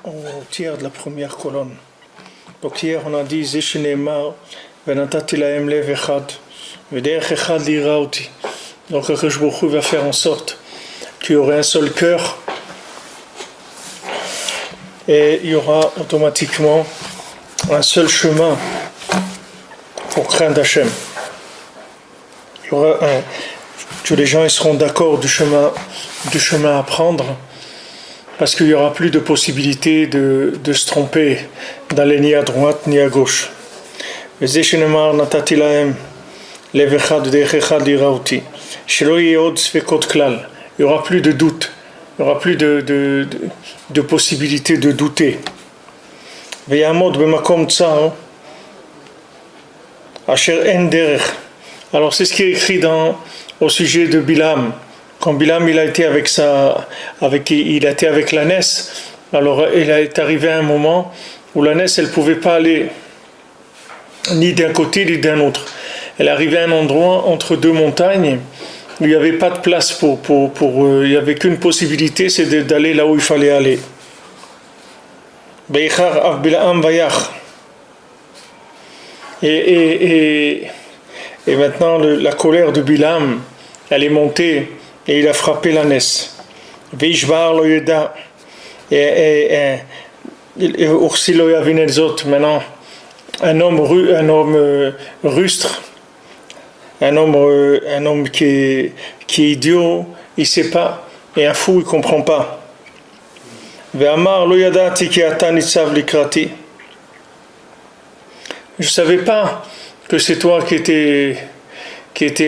Au tiers de la première colonne. Donc hier on a dit Zeshenemar Venatati lahem lev echad v'derech echad lira oti. Donc Akadosh Baruch Hu va faire en sorte qu'il y aurait un seul cœur et il y aura automatiquement un seul chemin pour craindre Hachem. Il y aura que les gens ils seront d'accord du chemin à prendre. Parce qu'il n'y aura plus de possibilité de se tromper, d'aller ni à droite ni à gauche. Il n'y aura plus de doute, il n'y aura plus de possibilité de douter. Alors c'est ce qui est écrit au sujet de Bilam. Quand Bilam il a été avec l'ânesse, alors il est arrivé à un moment où l'ânesse elle pouvait pas aller ni d'un côté ni d'un autre. Elle est arrivée à un endroit entre deux montagnes où il n'y avait pas de place il n'y avait qu'une possibilité, c'est d'aller là où il fallait aller. Et maintenant la colère de Bilam elle est montée. Et il a frappé l'ânesse. Veishbar lo yeda. Et Ursi lo yavin el zot. Maintenant, un homme rustre, un homme qui est idiot, il ne sait pas. Et un fou, il ne comprend pas. Ve'amar lo yadati ki ata nitzav likrati. Je ne savais pas que c'est toi qui étais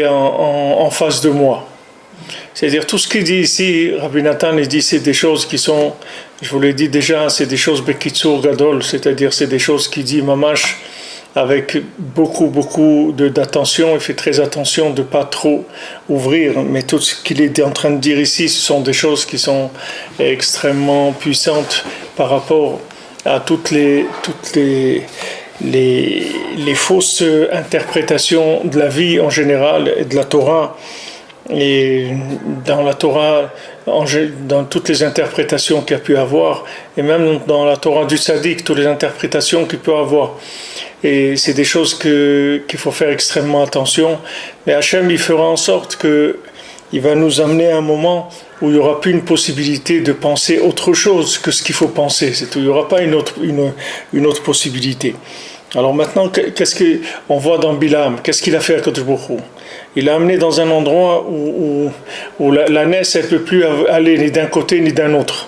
en face de moi. C'est-à-dire tout ce qu'il dit ici, Rabbi Nathan il dit c'est des choses qui sont, je vous l'ai dit déjà, c'est des choses bekitsur gadol, c'est-à-dire c'est des choses qu'il dit mamash avec beaucoup d'attention, il fait très attention de ne pas trop ouvrir, mais tout ce qu'il est en train de dire ici, ce sont des choses qui sont extrêmement puissantes par rapport à toutes les fausses interprétations de la vie en général et de la Torah. Et dans la Torah, dans toutes les interprétations qu'il y a pu avoir, et même dans la Torah du Tzaddik, toutes les interprétations qu'il peut avoir. Et c'est des choses qu'il faut faire extrêmement attention. Mais Hachem, il fera en sorte qu'il va nous amener à un moment où il n'y aura plus une possibilité de penser autre chose que ce qu'il faut penser. C'est tout. Il n'y aura pas une autre possibilité. Alors maintenant, qu'est-ce qu'on voit dans Bilam? Qu'est-ce qu'il a fait à Kadosh Baruch Hu? Il l'a amené dans un endroit où l'ânesse elle ne peut plus aller ni d'un côté ni d'un autre.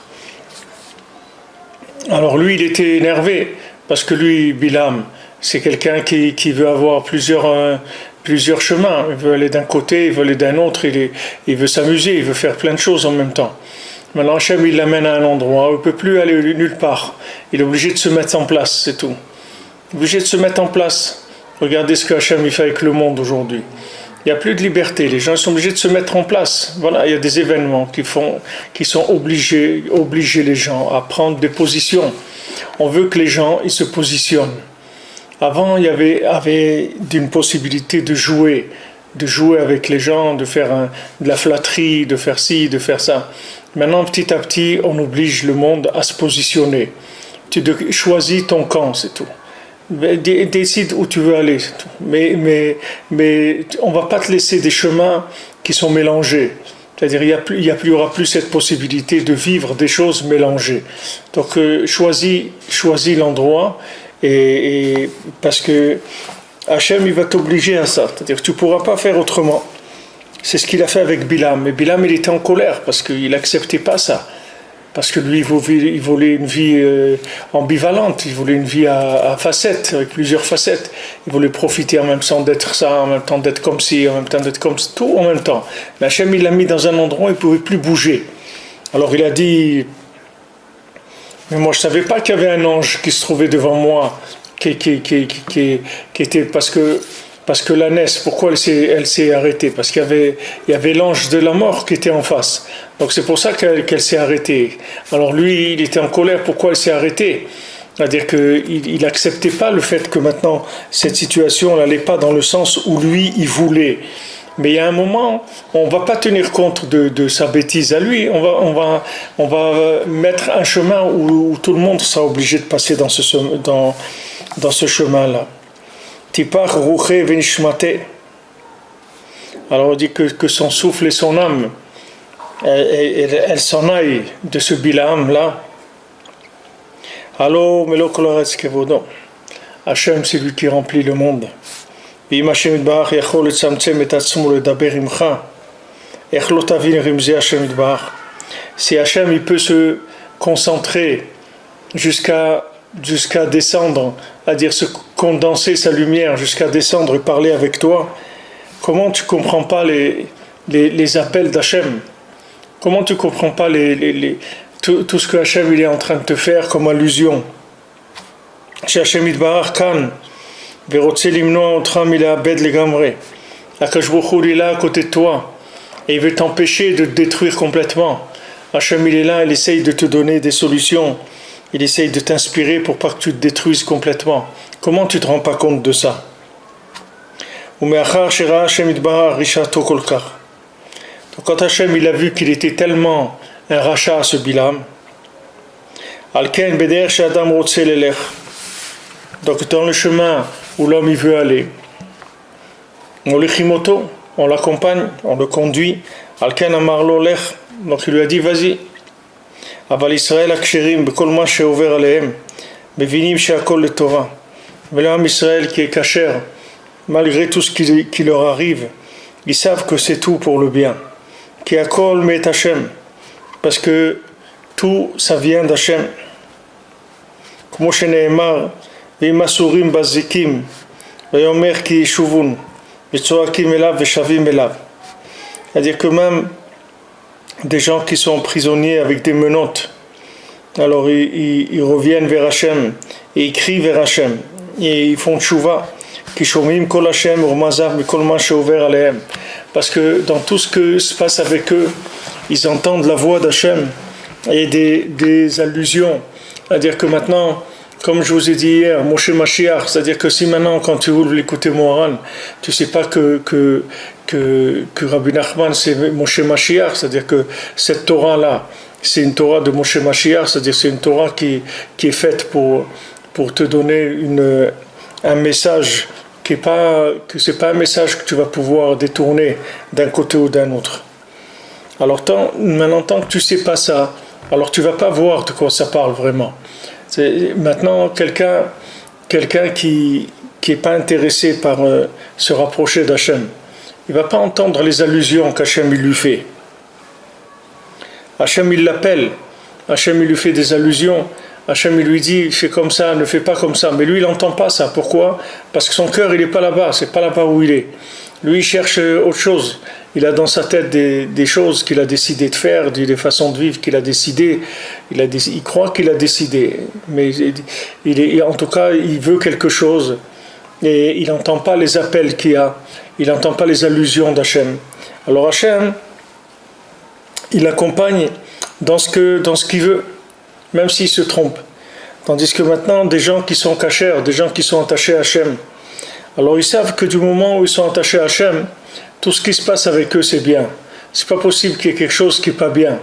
Alors lui, il était énervé, parce que lui, Bilam, c'est quelqu'un qui veut avoir plusieurs chemins. Il veut aller d'un côté, il veut aller d'un autre, il veut s'amuser, il veut faire plein de choses en même temps. Maintenant, Hachem, il l'amène à un endroit où il ne peut plus aller nulle part. Il est obligé de se mettre en place, c'est tout. Il est obligé de se mettre en place. Regardez ce que Hachem il fait avec le monde aujourd'hui. Il n'y a plus de liberté, les gens sont obligés de se mettre en place. Voilà, il y a des événements qui sont obligés les gens à prendre des positions. On veut que les gens ils se positionnent. Avant, il y avait une possibilité de jouer avec les gens, de faire de la flatterie, de faire ci, de faire ça. Maintenant, petit à petit, on oblige le monde à se positionner. Tu choisis ton camp, c'est tout. Décide où tu veux aller, c'est tout. Mais on ne va pas te laisser des chemins qui sont mélangés. C'est-à-dire il y aura plus cette possibilité de vivre des choses mélangées. Donc choisis l'endroit et parce que Hachem il va t'obliger à ça. C'est-à-dire que tu ne pourras pas faire autrement. C'est ce qu'il a fait avec Bilam. Mais Bilam il était en colère parce qu'il n'acceptait pas ça. Parce que lui, il voulait une vie ambivalente, il voulait une vie à facettes, avec plusieurs facettes. Il voulait profiter en même temps d'être ça, en même temps d'être comme ci, en même temps d'être comme ça, tout en même temps. Mais Hachem, il l'a mis dans un endroit où il ne pouvait plus bouger. Alors il a dit, Mais moi, je ne savais pas qu'il y avait un ange qui se trouvait devant moi, qui était parce que l'ânesse, pourquoi elle s'est arrêtée? Parce il y avait l'ange de la mort qui était en face. Donc c'est pour ça qu'elle s'est arrêtée. Alors lui, il était en colère, pourquoi elle s'est arrêtée? C'est-à-dire qu'il n'acceptait pas le fait que maintenant, cette situation n'allait pas dans le sens où lui, il voulait. Mais il y a un moment, on ne va pas tenir compte de sa bêtise à lui, on va mettre un chemin où tout le monde sera obligé de passer dans ce chemin-là. Tipar ruche venishmate. Alors on dit que son souffle et son âme, elle s'en aille de ce Bilaam-là. Allo melo kol haaretz kevodo. Hachem, c'est lui qui remplit le monde. ואם השם יתברך יכול לצמצם את עצמו לדבר עמך, איך לא תבין רמזי השם יתברך? Si Hachem il peut se concentrer jusqu'à descendre, c'est-à-dire se condenser sa lumière jusqu'à descendre et parler avec toi, comment tu ne comprends pas les appels d'Hachem? Comment tu ne comprends pas tout ce que Hachem il est en train de te faire comme allusion? Chez Hachem יתברך כאן, ורוצה למנוע אותך מלאבד לגמרי. Akash Baruch Hu est là à côté de toi et il veut t'empêcher de te détruire complètement. Hachem il est là, il essaye de te donner des solutions, il essaye de t'inspirer pour pas que tu te détruises complètement. Comment tu te rends pas compte de ça? ומאחר שראה השם יתברך רשעתו כל כך. Donc quand Hachem il a vu qu'il était tellement un rachat à ce Bilam, על כן בדרך שאדם רוצה ללך. Donc dans le chemin où l'homme il veut aller, on l'accompagne, on le conduit. Alken amar lo lech, donc il lui a dit vas-y. Aval Israël aksherim bekol ma sheover alehem, mevinim sheakol letova. Mais l'homme Israël qui est kasher, malgré tout ce qui leur arrive, ils savent que c'est tout pour le bien. Ki akol met Hashem, parce que tout ça vient d'Hashem. Como sheneemar ואם אסורים בזיקים ויאמר כי ישובון וצועקים אליו ושבים אליו. C'est-à-dire que même des gens qui sont prisonniers avec des menottes, alors ils reviennent vers Hachem et ils crient vers Hachem et ils font tchouva כי שומעים קול השם ורמזיו מכל מה שעובר עליהם. Parce que dans tout ce que se passe avec eux, ils entendent la voix d'Hachem et des allusions. C'est-à-dire que maintenant, comme je vous ai dit hier, Moshe Mashiach, c'est-à-dire que si maintenant, quand tu voulais écouter Moharan, tu ne sais pas que Rabbi Nachman c'est Moshe Mashiach, c'est-à-dire que cette Torah-là, c'est une Torah de Moshe Mashiach, c'est-à-dire c'est une Torah qui est faite pour te donner un message que c'est pas un message que tu vas pouvoir détourner d'un côté ou d'un autre. Alors maintenant, tant que tu ne sais pas ça, alors tu ne vas pas voir de quoi ça parle vraiment. C'est maintenant quelqu'un qui n'est pas intéressé par se rapprocher d'Hachem. Il ne va pas entendre les allusions qu'Hachem il lui fait. Hachem il l'appelle, Hachem il lui fait des allusions, Hachem il lui dit fais comme ça, ne fais pas comme ça. Mais lui il n'entend pas ça. Pourquoi? Parce que son cœur il n'est pas là-bas, c'est pas là-bas où il est. Lui il cherche autre chose. Il a dans sa tête des choses qu'il a décidé de faire, des façons de vivre qu'il a décidé. Il croit qu'il a décidé, mais en tout cas, il veut quelque chose et il n'entend pas les appels qu'il y a. Il n'entend pas les allusions d'Hachem. Alors Hachem, il accompagne dans ce qu'il veut, même s'il se trompe. Tandis que maintenant, des gens qui sont cachers, des gens qui sont attachés à Hachem, alors ils savent que du moment où ils sont attachés à Hachem, tout ce qui se passe avec eux, c'est bien. C'est pas possible qu'il y ait quelque chose qui n'est pas bien.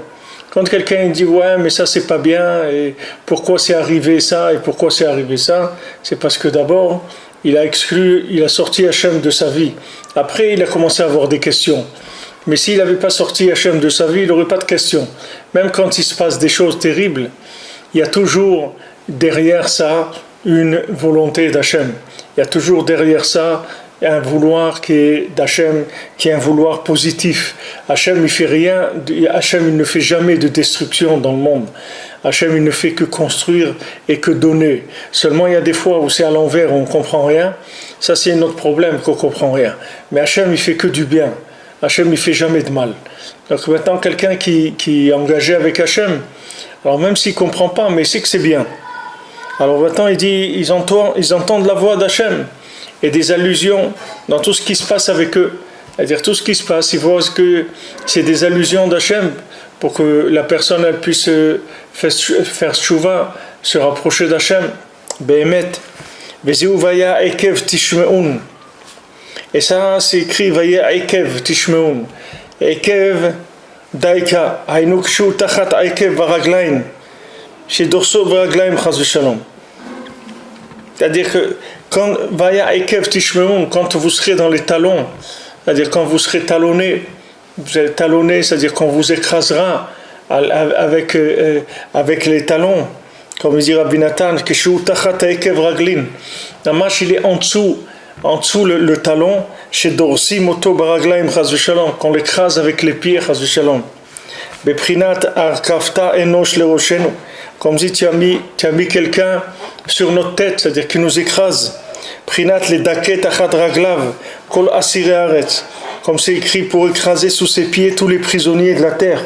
Quand quelqu'un dit ouais, mais ça c'est pas bien, et pourquoi c'est arrivé ça, et pourquoi c'est arrivé ça, c'est parce que d'abord, il a sorti Hachem de sa vie. Après, il a commencé à avoir des questions. Mais s'il n'avait pas sorti Hachem de sa vie, il n'aurait pas de questions. Même quand il se passe des choses terribles, il y a toujours derrière ça une volonté d'Hachem. Il y a toujours derrière ça un vouloir qui est d'Hachem, qui est un vouloir positif. Hachem il fait rien, Hachem il ne fait jamais de destruction dans le monde. Hachem il ne fait que construire et que donner. Seulement il y a des fois où c'est à l'envers, on ne comprend rien. Ça c'est un autre problème qu'on ne comprend rien. Mais Hachem il fait que du bien. Hachem il fait jamais de mal. Donc maintenant quelqu'un qui est engagé avec Hachem, Alors même s'il ne comprend pas, mais il sait que c'est bien. Alors maintenant il dit, ils entendent la voix d'Hachem et des allusions dans tout ce qui se passe avec eux. C'est-à-dire tout ce qui se passe, ils voient que c'est des allusions d'Hachem pour que la personne elle puisse faire tchouva, se rapprocher d'Hachem. Behemet. Vezeu vaya ekev tishmeun. Et ça c'est écrit vaya ekev tishmeun. Ekev daika. Hainu tachat ekev varaglaim. Chez dorso varaglaim chas v'shalom. C'est-à-dire que quand vaya ekev tishmeun, quand vous serez dans les talons, c'est-à-dire quand vous serez talonné, vous allez talonner, c'est-à-dire qu'on vous écrasera avec les talons, comme dit Rabbi Nathan, que shu tachat ekev raglin. La marche il est en dessous le talon, chez dorsi moto baraglaim chas v'shalom, qu'on l'écrase avec les pieds chas v'shalom. Beprinat arkafta enosh leroshenu, comme dit tu as mis quelqu'un sur notre tête, c'est-à-dire qui nous écrase. Prinat le daket achat raglav kol asire aretz, comme c'est écrit pour écraser sous ses pieds tous les prisonniers de la terre.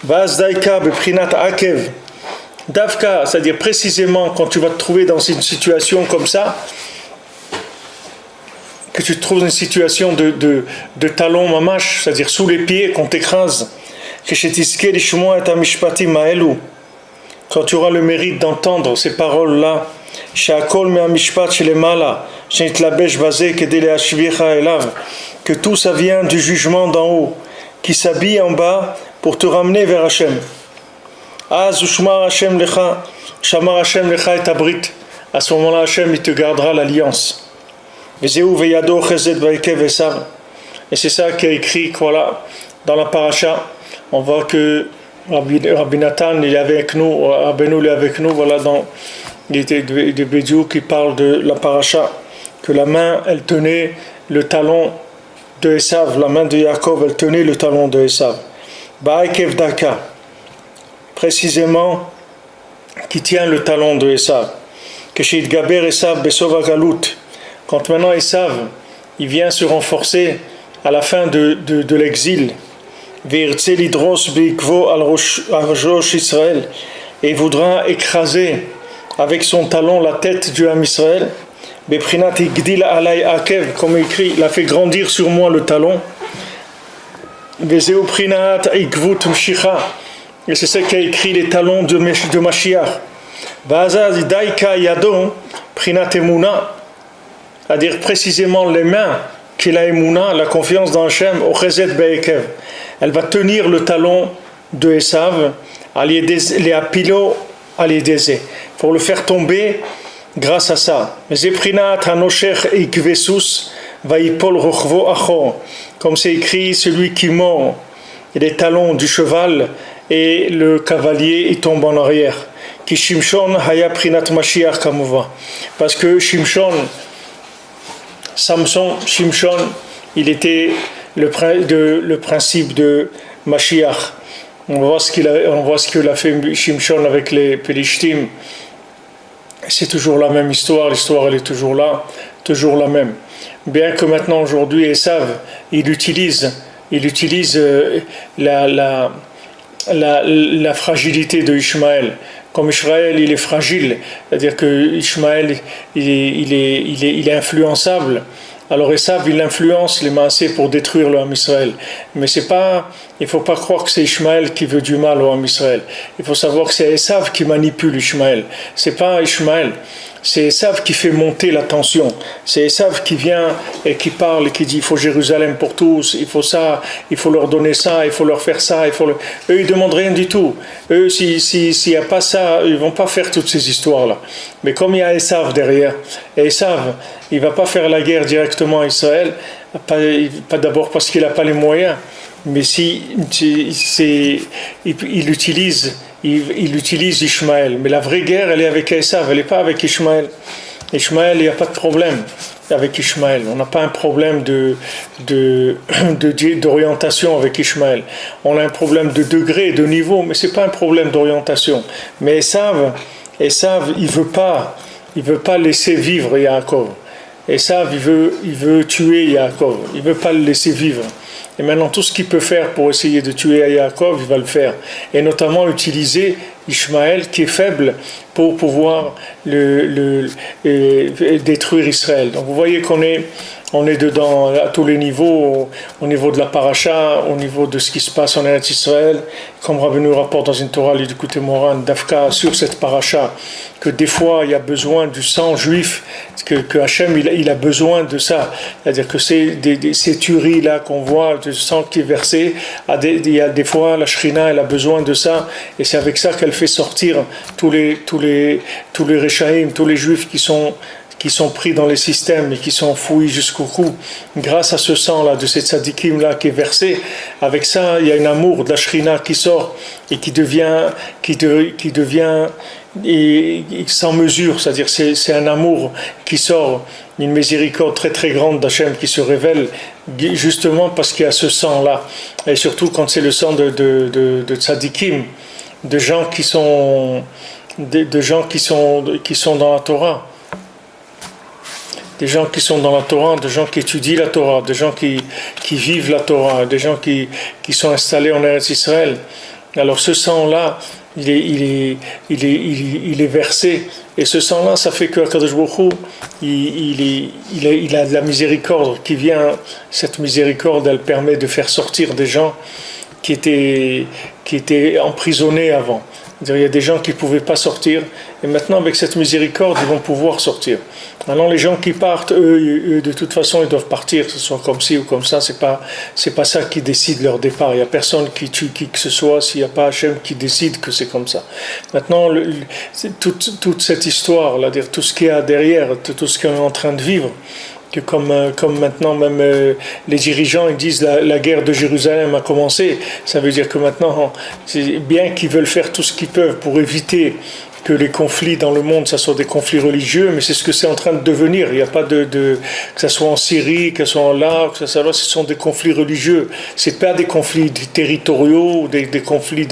Vaz daika beprinat akev davka, c'est-à-dire précisément quand tu vas te trouver dans une situation comme ça, que tu te trouves dans une situation de talon mamash, c'est-à-dire sous les pieds qu'on t'écrase, que shetiske lishmoa et amishpatim maelu, quand tu auras le mérite d'entendre ces paroles-là, que tout ça vient du jugement d'en haut, qui s'habille en bas pour te ramener vers Hachem. À ce moment-là, Hachem il te gardera l'alliance. Et c'est ça qui est écrit, voilà, dans la paracha. On voit que Rabbi Nathan il est avec nous, Rabbeinu il est avec nous, voilà, dans de Bédiou qui parle de la paracha, que la main elle tenait le talon de Esav, la main de Yaakov elle tenait le talon de Esav. Ba'akev daka, précisément qui tient le talon de Esav. Que chez Gaber Esav besova galut, quand maintenant Esav il vient se renforcer à la fin de l'exil. Ve'irtse lidros beikvo al rosh Israël, et il voudra écraser avec son talon la tête du Ham Israël. Beprinat igdil alay akev, comme écrit, il a fait grandir sur moi le talon. Vezeu prinat igvut mshicha, et c'est ça qui a écrit les talons de Mashiach. Vazaz daika yadon prinat emuna, c'est-à-dire précisément les mains qu'il a emuna, la confiance dans Hachem, au chezet be'ekev. Elle va tenir le talon de Esav, les apilo alideze, pour le faire tomber grâce à ça. Zeprinat hanosher ikvesus vaipol rochvo achor, comme c'est écrit, celui qui mord les talons du cheval et le cavalier il tombe en arrière. Ki Shimshon haya prinat Mashiach kamova, parce que Shimshon, il était le principe de Mashiach. On voit ce qu'il a fait Shimshon avec les Pelishtim. C'est toujours la même histoire, l'histoire elle est toujours là, toujours la même. Bien que maintenant aujourd'hui Esav, il utilise la fragilité de Ishmaël. Comme Ishmaël il est fragile, c'est-à-dire que Ishmaël il est influençable. Alors Esav il influence les Maasé pour détruire le Ham Israël. Mais il ne faut pas croire que c'est Ishmaël qui veut du mal au Ham Israël. Il faut savoir que c'est Esav qui manipule Ishmaël. C'est pas Ishmaël. C'est Esav qui fait monter la tension. C'est Esav qui vient et qui parle et qui dit il faut Jérusalem pour tous, il faut ça, il faut leur donner ça, il faut leur faire ça, Eux ils demandent rien du tout. Eux s'il n'y a pas ça, ils vont pas faire toutes ces histoires-là. Mais comme il y a Esav derrière, et Esav, il va pas faire la guerre directement à Israël, pas d'abord parce qu'il n'a pas les moyens, mais il utilise Ishmaël. Mais la vraie guerre, elle est avec Esav, elle n'est pas avec Ishmaël. Ishmaël, il n'y a pas de problème avec Ishmaël. On n'a pas un problème d'orientation avec Ishmaël. On a un problème de degré, de niveau, mais ce n'est pas un problème d'orientation. Mais Esav, il veut pas laisser vivre Yaakov. Esav, il veut tuer Yaakov, il ne veut pas le laisser vivre. Et maintenant, tout ce qu'il peut faire pour essayer de tuer Yaakov, il va le faire. Et notamment utiliser Ishmaël, qui est faible, pour pouvoir détruire Israël. Donc vous voyez on est dedans à tous les niveaux, au niveau de la paracha, au niveau de ce qui se passe en Eretz Israël, comme Rabbi nous rapporte dans une Torah, l'écouté Moran, d'Afka, sur cette paracha, que des fois il y a besoin du sang juif, que Hachem il a besoin de ça, c'est-à-dire que ces tueries là qu'on voit, du sang qui est versé, il y a des fois la Shrina elle a besoin de ça, et c'est avec ça qu'elle fait sortir tous les Réchaïm, tous les juifs qui sont pris dans les systèmes et qui sont fouillés jusqu'au cou, grâce à ce sang-là, de cette tzadikim-là qui est versé, avec ça, il y a un amour de la Shrina qui sort et qui devient et sans mesure, c'est-à-dire c'est un amour qui sort, une miséricorde très très grande d'Hachem qui se révèle justement parce qu'il y a ce sang-là, et surtout quand c'est le sang de tzadikim, de gens qui sont dans la Torah. Des gens qui sont dans la Torah, des gens qui étudient la Torah, des gens qui vivent la Torah, des gens qui sont installés en Eretz Israël. Alors ce sang-là, il est versé, et ce sang-là, ça fait que Akadosh Baruch Hu, il a de la miséricorde qui vient. Cette miséricorde, elle permet de faire sortir des gens qui étaient emprisonnés avant. Il y a des gens qui ne pouvaient pas sortir, et maintenant avec cette miséricorde ils vont pouvoir sortir. Maintenant les gens qui partent, eux de toute façon ils doivent partir, que ce soit comme ci ou comme ça, c'est pas ça qui décide leur départ. Il n'y a personne qui tue qui que ce soit s'il n'y a pas Hachem qui décide que c'est comme ça. Maintenant toute cette histoire, dire tout ce qu'il y a derrière, tout ce qu'on est en train de vivre, que comme maintenant même les dirigeants ils disent la guerre de Jérusalem a commencé, ça veut dire que maintenant, c'est bien qu'ils veulent faire tout ce qu'ils peuvent pour éviter que les conflits dans le monde, ça soit des conflits religieux, mais c'est ce que c'est en train de devenir. Il n'y a pas que ça soit en Syrie, que ce soit en là, que ça soit, ce sont des conflits religieux. C'est pas des conflits territoriaux, des conflits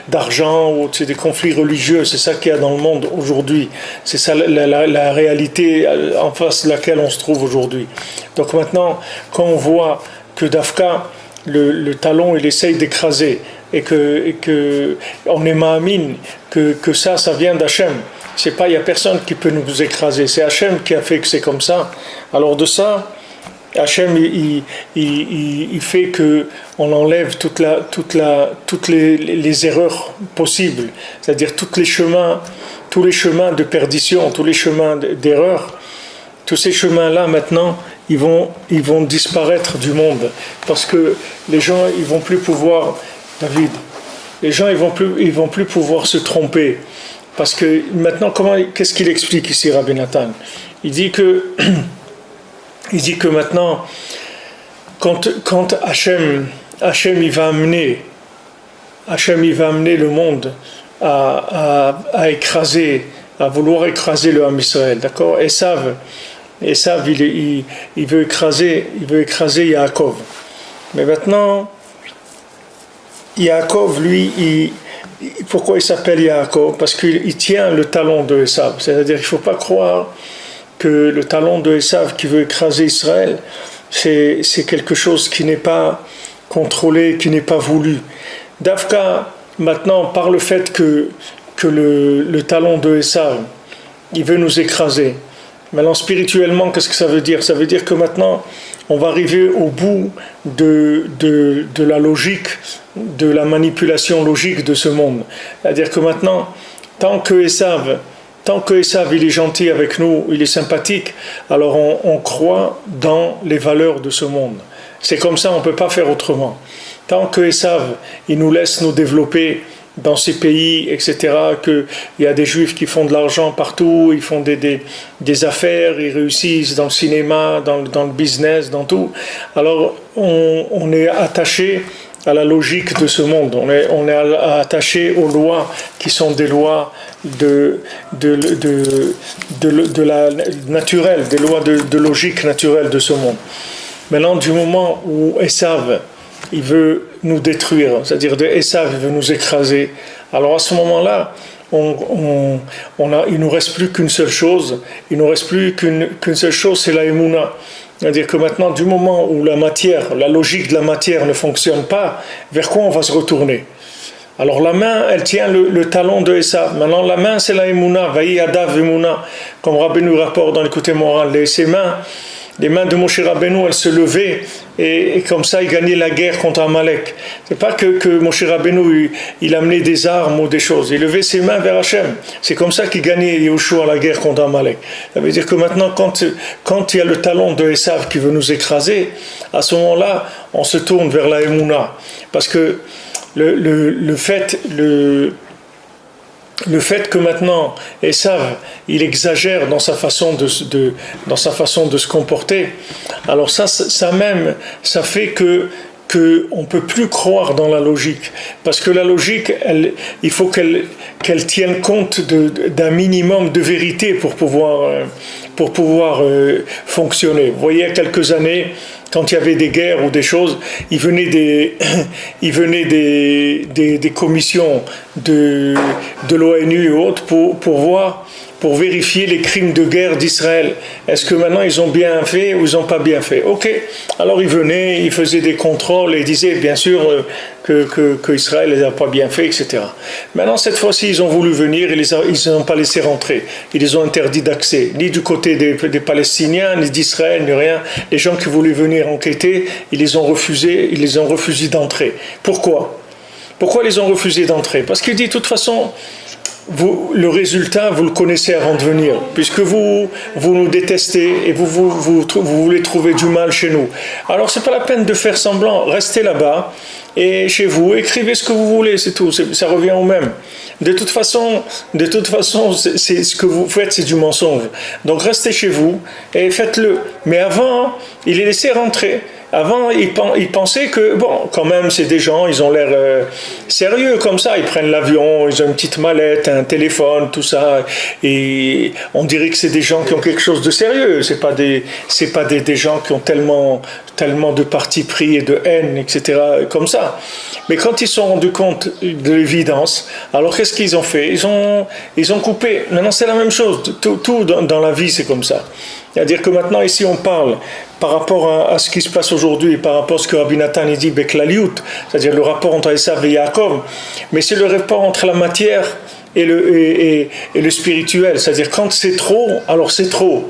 d'argent, ou c'est des conflits religieux. C'est ça qu'il y a dans le monde aujourd'hui. C'est ça la réalité en face de laquelle on se trouve aujourd'hui. Donc maintenant, quand on voit que Dafka, le talon, il essaye d'écraser, et que on est ma'amin, que ça vient d'Hachem. C'est pas, il y a personne qui peut nous écraser. C'est Hachem qui a fait que c'est comme ça. Alors de ça, Hachem il fait que on enlève toutes les erreurs possibles, c'est-à-dire tous les chemins de perdition, tous les chemins d'erreur. Tous ces chemins-là maintenant, ils vont disparaître du monde, parce que les gens ils vont plus pouvoir, David, les gens ils vont plus pouvoir se tromper, parce que maintenant qu'est-ce qu'il explique ici Rabbi Nathan? Il dit que maintenant quand Hachem il va amener le monde à vouloir écraser le Ham Israël, d'accord? Esav il veut écraser Yaakov. Mais maintenant Yaakov, lui, pourquoi il s'appelle Yaakov? Parce qu'il tient le talon de Esav. C'est-à-dire qu'il ne faut pas croire que le talon de Esav qui veut écraser Israël, c'est quelque chose qui n'est pas contrôlé, qui n'est pas voulu. Dafka, maintenant, par le fait que le talon de Esav, il veut nous écraser. Maintenant, spirituellement, qu'est-ce que ça veut dire? Ça veut dire que maintenant, on va arriver au bout de la logique, de la manipulation logique de ce monde. C'est-à-dire que maintenant, tant que Esav il est gentil avec nous, il est sympathique, alors on croit dans les valeurs de ce monde. C'est comme ça, on ne peut pas faire autrement. Tant que Esav il nous laisse nous développer dans ces pays, etc., qu'il y a des juifs qui font de l'argent partout, ils font des affaires, ils réussissent dans le cinéma, dans le business, dans tout. Alors on est attaché à la logique de ce monde, on est attaché aux lois qui sont des lois de la naturelle, des lois de logique naturelle de ce monde. Maintenant, du moment où Esav il veut nous détruire, c'est-à-dire Esav il veut nous écraser, alors à ce moment-là, il nous reste plus qu'une seule chose. Il nous reste plus qu'une seule chose, c'est la émouna. C'est-à-dire que maintenant, du moment où la matière, la logique de la matière ne fonctionne pas, vers quoi on va se retourner? Alors la main, elle tient le talon de Esav. Maintenant, la main, c'est la émouna. Vaï Adav Emouna. Comme Rabbeinu rapporte dans l'écouté moral, les mains de Moshe Rabbeinu, elles se levaient et comme ça, il gagnait la guerre contre Amalek. C'est pas que Moshe Rabbeinu, il amenait des armes ou des choses. Il levait ses mains vers Hachem. C'est comme ça qu'il gagnait Yehoshua la guerre contre Amalek. Ça veut dire que maintenant, quand il y a le talon de Esav qui veut nous écraser, à ce moment-là, on se tourne vers la Emouna. Parce que le fait que maintenant Esav il exagère dans sa façon de se comporter, alors ça même ça fait que on peut plus croire dans la logique, parce que la logique il faut qu'elle tienne compte d'un minimum de vérité pour pouvoir fonctionner. Vous voyez, il y a quelques années, quand il y avait des guerres ou des choses, il venait des commissions de l'ONU et autres pour vérifier les crimes de guerre d'Israël. Est-ce que maintenant ils ont bien fait ou ils n'ont pas bien fait? Ok. Alors ils venaient, ils faisaient des contrôles et ils disaient bien sûr que Israël les a pas bien fait, etc. Maintenant cette fois-ci ils ont voulu venir et ils n'ont pas laissé rentrer. Ils les ont interdit d'accès, ni du côté des Palestiniens, ni d'Israël, ni rien. Les gens qui voulaient venir enquêter, ils les ont refusé d'entrer. Pourquoi ils les ont refusé d'entrer? Parce qu'ils disent de toute façon, le résultat, vous le connaissez avant de venir, puisque vous nous détestez et vous voulez trouver du mal chez nous. Alors c'est pas la peine de faire semblant, restez là-bas et chez vous, écrivez ce que vous voulez, c'est tout, ça revient au même. De toute façon, c'est ce que vous faites, c'est du mensonge. Donc restez chez vous et faites-le. Mais avant, il les laissait rentrer. Avant, ils pensaient que, bon, quand même, c'est des gens, ils ont l'air sérieux comme ça. Ils prennent l'avion, ils ont une petite mallette, un téléphone, tout ça. Et on dirait que c'est des gens qui ont quelque chose de sérieux. C'est pas des gens qui ont tellement de parti pris et de haine, etc., comme ça. Mais quand ils se sont rendus compte de l'évidence, alors qu'est-ce qu'ils ont fait? Ils ont coupé. Maintenant, c'est la même chose. Tout dans la vie, c'est comme ça. C'est-à-dire que maintenant, ici, on parle par rapport à ce qui se passe aujourd'hui et par rapport à ce que Rabbi Nathan dit, Beklaliut, c'est-à-dire le rapport entre Esav et Yaakov, mais c'est le rapport entre la matière et le spirituel. C'est-à-dire quand c'est trop, alors c'est trop.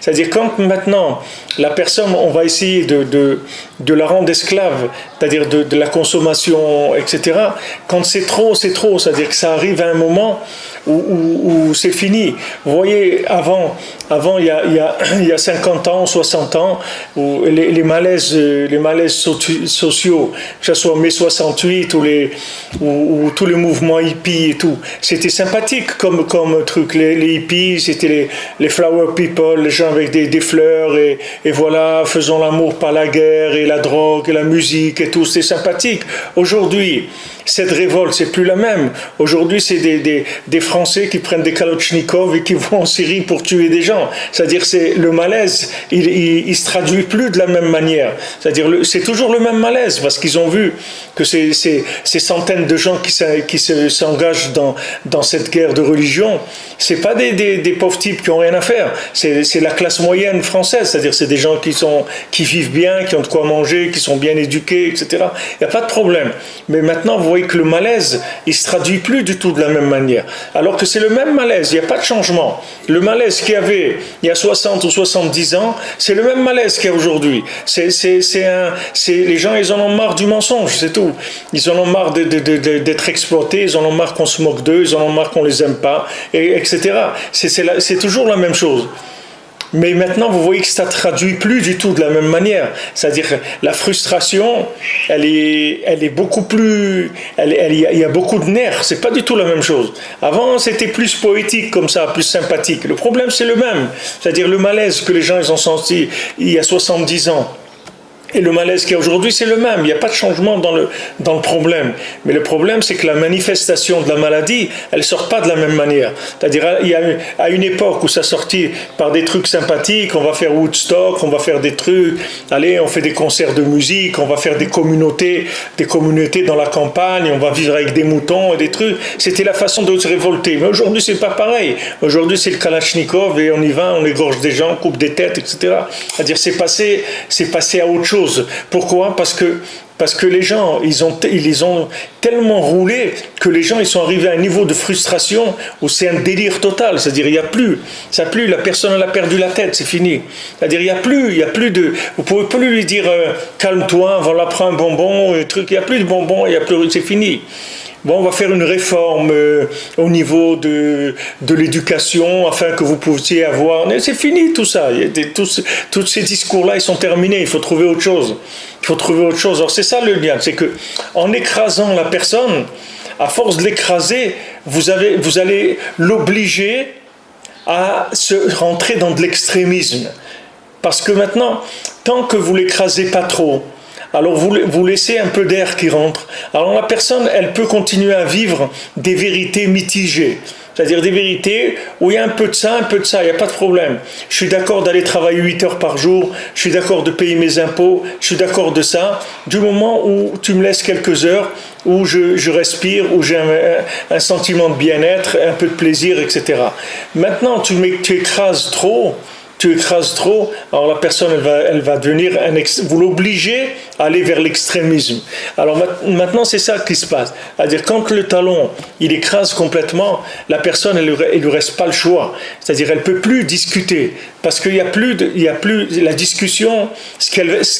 C'est-à-dire quand maintenant la personne, on va essayer de la rendre esclave, c'est-à-dire de la consommation, etc. Quand c'est trop, c'est-à-dire que ça arrive à un moment où c'est fini. Vous voyez, avant il y a 50 ans, 60 ans, où les malaises sociaux, que ce soit mai 68 ou tous les mouvements hippies et tout, c'était sympathique comme truc. Les hippies, c'était les flower people, les gens avec des fleurs et voilà, faisons l'amour par la guerre et la drogue et la musique et tout, c'est sympathique. Aujourd'hui, cette révolte, c'est plus la même. Aujourd'hui, c'est des Français qui prennent des Kalachnikov et qui vont en Syrie pour tuer des gens. C'est-à-dire, c'est le malaise, il se traduit plus de la même manière. C'est-à-dire, c'est toujours le même malaise parce qu'ils ont vu que ces centaines de gens qui s'engagent dans cette guerre de religion, c'est pas des pauvres types qui ont rien à faire. C'est la classe moyenne française. C'est-à-dire, c'est des gens qui vivent bien, qui ont de quoi manger, qui sont bien éduqués, etc. Il n'y a pas de problème. Mais maintenant, vous voyez que le malaise, il se traduit plus du tout de la même manière. Alors que c'est le même malaise, il n'y a pas de changement. Le malaise qu'il y avait il y a 60 ou 70 ans, c'est le même malaise qu'il y a aujourd'hui. Les gens, ils en ont marre du mensonge, c'est tout. Ils en ont marre d'être exploités, ils en ont marre qu'on se moque d'eux, ils en ont marre qu'on les aime pas, etc. C'est toujours la même chose. Mais maintenant, vous voyez que ça ne traduit plus du tout de la même manière. C'est-à-dire que la frustration, elle est beaucoup plus... Il y a beaucoup de nerfs, c'est pas du tout la même chose. Avant, c'était plus poétique comme ça, plus sympathique. Le problème, c'est le même. C'est-à-dire le malaise que les gens ils ont senti il y a 70 ans. Et le malaise qu'il y a aujourd'hui, c'est le même. Il n'y a pas de changement dans le problème. Mais le problème, c'est que la manifestation de la maladie, elle ne sort pas de la même manière. C'est-à-dire, il y a à une époque où ça sortit par des trucs sympathiques, on va faire Woodstock, on va faire des trucs, allez, on fait des concerts de musique, on va faire des communautés dans la campagne, on va vivre avec des moutons et des trucs. C'était la façon de se révolter. Mais aujourd'hui, c'est pas pareil. Aujourd'hui, c'est le Kalachnikov et on y va, on égorge des gens, on coupe des têtes, etc. C'est-à-dire, c'est passé à autre chose. Pourquoi ? Parce que les gens, ils les ont tellement roulés que les gens, ils sont arrivés à un niveau de frustration où c'est un délire total. C'est-à-dire, il n'y a plus, la personne, elle a perdu la tête, c'est fini. C'est-à-dire, il y a plus de, vous pouvez plus lui dire, calme-toi, voilà, prends un bonbon, un truc, il n'y a plus de bonbons, c'est fini. Bon, on va faire une réforme au niveau de l'éducation afin que vous puissiez avoir... C'est fini tout ça. Tous ces discours-là, ils sont terminés. Il faut trouver autre chose. Alors c'est ça le lien. C'est que en écrasant la personne, à force de l'écraser, vous allez l'obliger à se rentrer dans de l'extrémisme. Parce que maintenant, tant que vous l'écrasez pas trop, alors vous laissez un peu d'air qui rentre. Alors la personne, elle peut continuer à vivre des vérités mitigées. C'est-à-dire des vérités où il y a un peu de ça, il n'y a pas de problème. Je suis d'accord d'aller travailler 8 heures par jour, je suis d'accord de payer mes impôts, je suis d'accord de ça, du moment où tu me laisses quelques heures, où je respire, où j'ai un sentiment de bien-être, un peu de plaisir, etc. Maintenant, tu écrases trop, alors la personne, elle va devenir vous l'obligez à aller vers l'extrémisme. Alors maintenant, c'est ça qui se passe. C'est-à-dire, quand le talon, il écrase complètement, la personne, elle lui reste pas le choix. C'est-à-dire, elle peut plus discuter. Parce qu'il y a plus la discussion, ce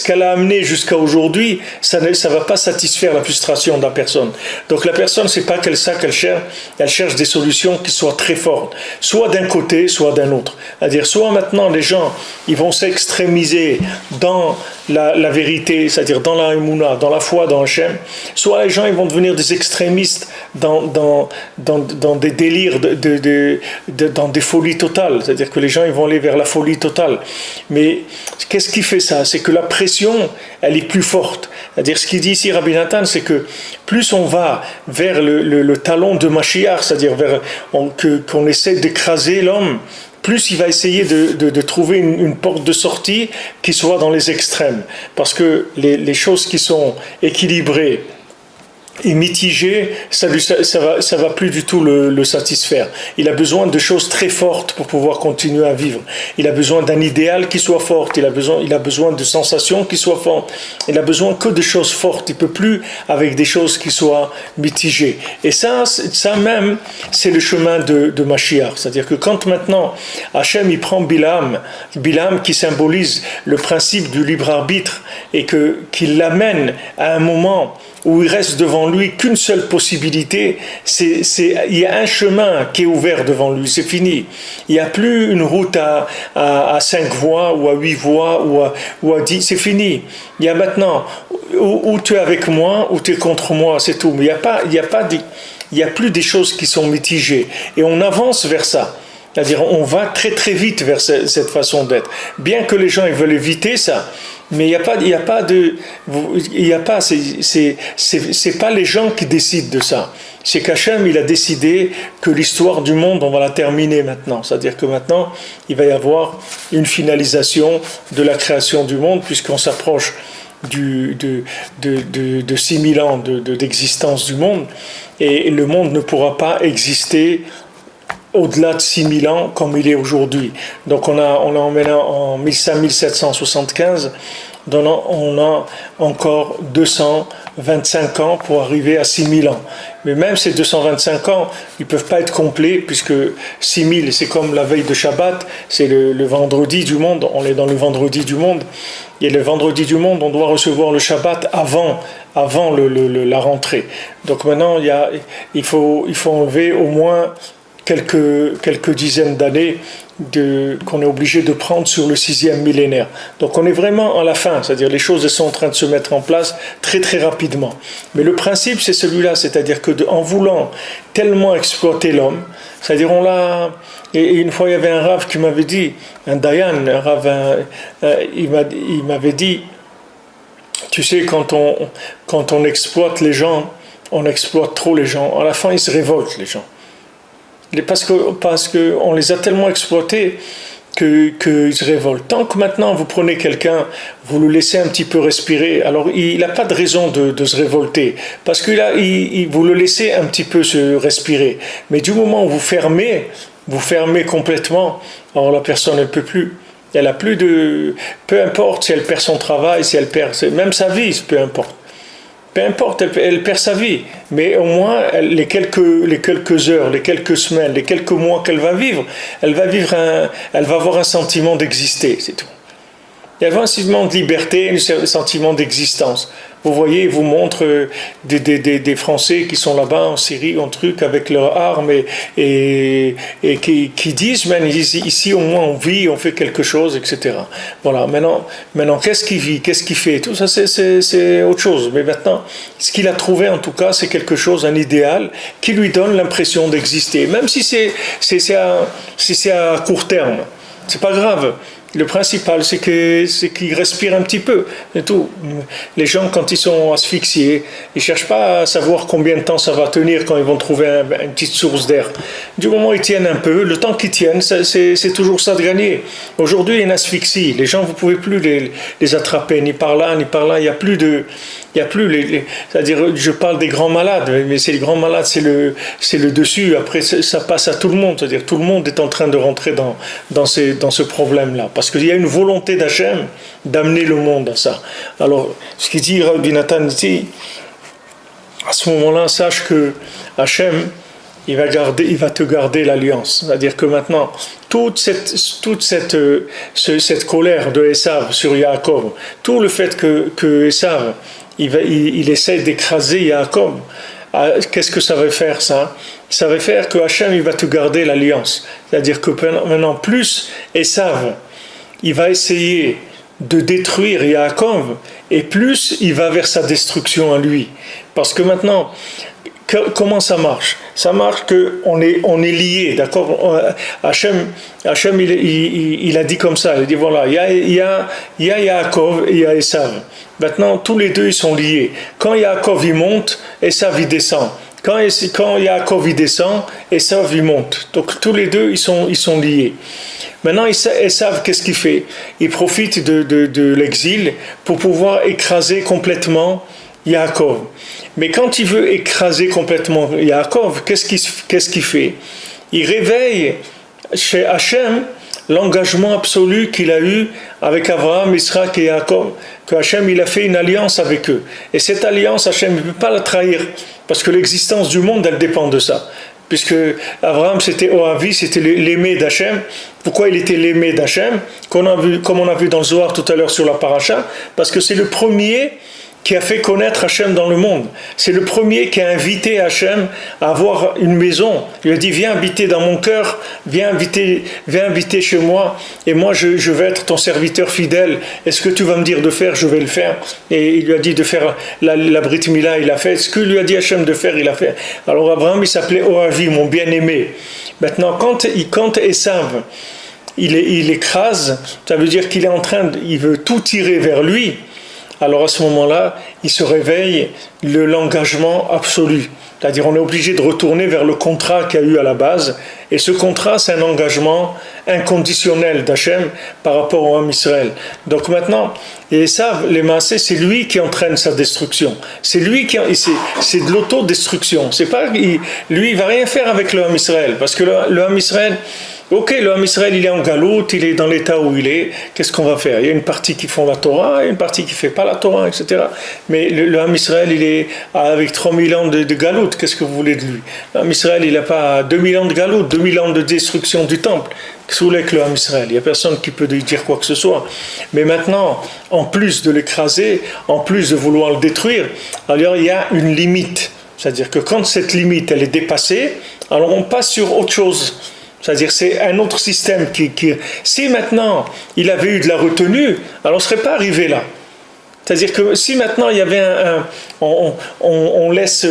qu'elle a amené jusqu'à aujourd'hui, ça va pas satisfaire la frustration de la personne. Donc la personne, c'est pas ça qu'elle cherche, elle cherche des solutions qui soient très fortes, soit d'un côté, soit d'un autre. C'est-à-dire, soit maintenant les gens, ils vont s'extrémiser dans la vérité, c'est-à-dire dans la Emouna, dans la foi, dans Hachem, soit les gens, ils vont devenir des extrémistes dans des délires, dans des folies totales. C'est-à-dire que les gens, ils vont aller vers la folie totale. Mais qu'est-ce qui fait ça ? C'est que la pression, elle est plus forte. C'est-à-dire, ce qu'il dit ici Rabbi Nathan, c'est que plus on va vers le talon de Mashiach, c'est-à-dire qu'on essaie d'écraser l'homme, plus il va essayer de trouver une porte de sortie qui soit dans les extrêmes. Parce que les choses qui sont équilibrées et mitigé, ça va plus du tout le satisfaire. Il a besoin de choses très fortes pour pouvoir continuer à vivre. Il a besoin d'un idéal qui soit fort. Il a besoin de sensations qui soient fortes. Il a besoin que de choses fortes. Il peut plus avec des choses qui soient mitigées. Et ça même, c'est le chemin de Mashiach. C'est-à-dire que quand maintenant Hachem il prend Bilam qui symbolise le principe du libre arbitre et qu'il l'amène à un moment où il reste devant lui qu'une seule possibilité, il y a un chemin qui est ouvert devant lui, c'est fini. Il n'y a plus une route à 5 voies ou à 8 voies ou à 10, c'est fini. Il y a maintenant, ou tu es avec moi, ou tu es contre moi, c'est tout. Mais il n'y a plus des choses qui sont mitigées. Et on avance vers ça. C'est-à-dire, on va très très vite vers cette façon d'être. Bien que les gens ils veulent éviter ça, mais c'est pas les gens qui décident de ça. C'est qu'Hachem, il a décidé que l'histoire du monde, on va la terminer maintenant. C'est-à-dire que maintenant, il va y avoir une finalisation de la création du monde, puisqu'on s'approche de 6000 ans d'existence du monde, et le monde ne pourra pas exister au-delà de 6000 ans comme il est aujourd'hui. Donc on a en 1775, on a encore 225 ans pour arriver à 6000 ans. Mais même ces 225 ans, ils ne peuvent pas être complets, puisque 6000, c'est comme la veille de Shabbat, c'est le vendredi du monde, on est dans le vendredi du monde, et le vendredi du monde, on doit recevoir le Shabbat avant la rentrée. Donc maintenant, il faut enlever au moins quelques dizaines d'années qu'on est obligé de prendre sur le 6e millénaire. Donc on est vraiment à la fin, c'est-à-dire les choses sont en train de se mettre en place très très rapidement. Mais le principe c'est celui-là, c'est-à-dire que en voulant tellement exploiter l'homme, c'est-à-dire et une fois il y avait un rav qui m'avait dit, un dayan, il m'avait dit, Tu sais, quand on exploite les gens, on exploite trop les gens. À la fin, ils se révoltent, les gens. Parce que on les a tellement exploités qu'ils se révoltent. Tant que maintenant vous prenez quelqu'un, vous le laissez un petit peu respirer, alors il n'a pas de raison de se révolter, parce que là, vous le laissez un petit peu se respirer. Mais du moment où vous fermez complètement, alors la personne ne peut plus. Elle a plus de... Peu importe si elle perd son travail, si elle perd même sa vie, peu importe. Peu importe, elle perd sa vie, mais au moins les quelques heures, les quelques semaines, les quelques mois qu'elle va vivre, elle va avoir un sentiment d'exister, c'est tout. Il y avait un sentiment de liberté, un sentiment d'existence. Vous voyez, ils vous montrent des Français qui sont là-bas en Syrie, en truc, avec leurs armes et qui disent, man, ici au moins on vit, on fait quelque chose, etc. Voilà, maintenant qu'est-ce qu'il vit, qu'est-ce qu'il fait, tout ça c'est autre chose. Mais maintenant, ce qu'il a trouvé en tout cas, c'est quelque chose, un idéal, qui lui donne l'impression d'exister, même si c'est à court terme. C'est pas grave. Le principal, c'est qu'ils respirent un petit peu, c'est tout. Les gens, quand ils sont asphyxiés, ils cherchent pas à savoir combien de temps ça va tenir quand ils vont trouver une petite source d'air. Du moment où ils tiennent un peu, le temps qu'ils tiennent, c'est toujours ça de gagner. Aujourd'hui, il y a une asphyxie. Les gens, vous pouvez plus les attraper, ni par là, ni par là. Il y a plus c'est-à-dire, je parle des grands malades, mais c'est les grands malades, c'est le dessus. Après, ça passe à tout le monde. C'est-à-dire, tout le monde est en train de rentrer dans ce problème-là. Parce qu'il y a une volonté d'Hachem d'amener le monde à ça. Alors, ce qu'il dit Rabbi Nathan ici, à ce moment-là, sache que Hachem, il va te garder l'alliance. C'est-à-dire que maintenant, toute cette colère de Esav sur Yaakov, tout le fait que Esav, il essaie d'écraser Yaakov, qu'est-ce que ça va faire ça? Ça va faire que Hachem, il va te garder l'alliance. C'est-à-dire que maintenant, plus Esav, il va essayer de détruire Yaakov, et plus il va vers sa destruction à lui. Parce que maintenant, comment ça marche? Ça marche qu'on est liés, d'accord? Hachem il a dit comme ça, il a dit voilà, il y a Yaakov et il y a Esav. Maintenant, tous les deux, ils sont liés. Quand Yaakov il monte, Esav il descend. Quand Yaakov il descend, Esav il monte. Donc tous les deux, ils sont liés. Maintenant, Esav, qu'est-ce qu'il fait? Il profite de l'exil pour pouvoir écraser complètement Yaakov. Mais quand il veut écraser complètement Yaakov, qu'est-ce qu'il fait? Il réveille chez Hachem l'engagement absolu qu'il a eu avec Abraham, Isaac et Yaakov, que Hachem il a fait une alliance avec eux. Et cette alliance, Hachem ne peut pas la trahir, parce que l'existence du monde, elle dépend de ça. Puisque Abraham, c'était Oavi, c'était l'aimé d'Hachem. Pourquoi il était l'aimé d'Hachem? Comme on a vu dans le Zohar tout à l'heure sur la paracha, parce que c'est le premier qui a fait connaître Hachem dans le monde. C'est le premier qui a invité Hachem à avoir une maison. Il lui a dit, viens habiter dans mon cœur, viens habiter chez moi, et moi je vais être ton serviteur fidèle. Est-ce que tu vas me dire de faire? Je vais le faire. Et il lui a dit de faire la Brit Mila, il a fait. Ce que lui a dit Hachem de faire, il a fait. Alors Abraham, il s'appelait Oavi, mon bien-aimé. Maintenant, quand Esav, il écrase, ça veut dire qu'il est il veut tout tirer vers lui. Alors à ce moment-là, il se réveille l'engagement absolu. C'est-à-dire on est obligé de retourner vers le contrat qu'il y a eu à la base. Et ce contrat, c'est un engagement inconditionnel d'Hachem par rapport au Ham Israël. Donc maintenant, et ça, les Maasé, c'est lui qui entraîne sa destruction. C'est lui c'est de l'autodestruction. C'est pas, lui, il va rien faire avec le Ham Israël. Parce que le Ham Israël, ok, le Ham Israël, il est en galoute, il est dans l'état où il est. Qu'est-ce qu'on va faire? Il y a une partie qui font la Torah, et une partie qui ne fait pas la Torah, etc. Mais le Ham Israël, il est avec 3000 ans de galoute. Qu'est-ce que vous voulez de lui? Le Ham Israël, il n'a pas 2000 ans de galoute, 2000 ans de destruction du temple. Qu'est-ce que vous voulez avec le Ham Israël? Il n'y a personne qui peut lui dire quoi que ce soit. Mais maintenant, en plus de l'écraser, en plus de vouloir le détruire, alors il y a une limite. C'est-à-dire que quand cette limite, elle est dépassée, alors on passe sur autre chose. C'est-à-dire c'est un autre système si maintenant il avait eu de la retenue, alors on ne serait pas arrivé là. C'est-à-dire que si maintenant il y avait on laisse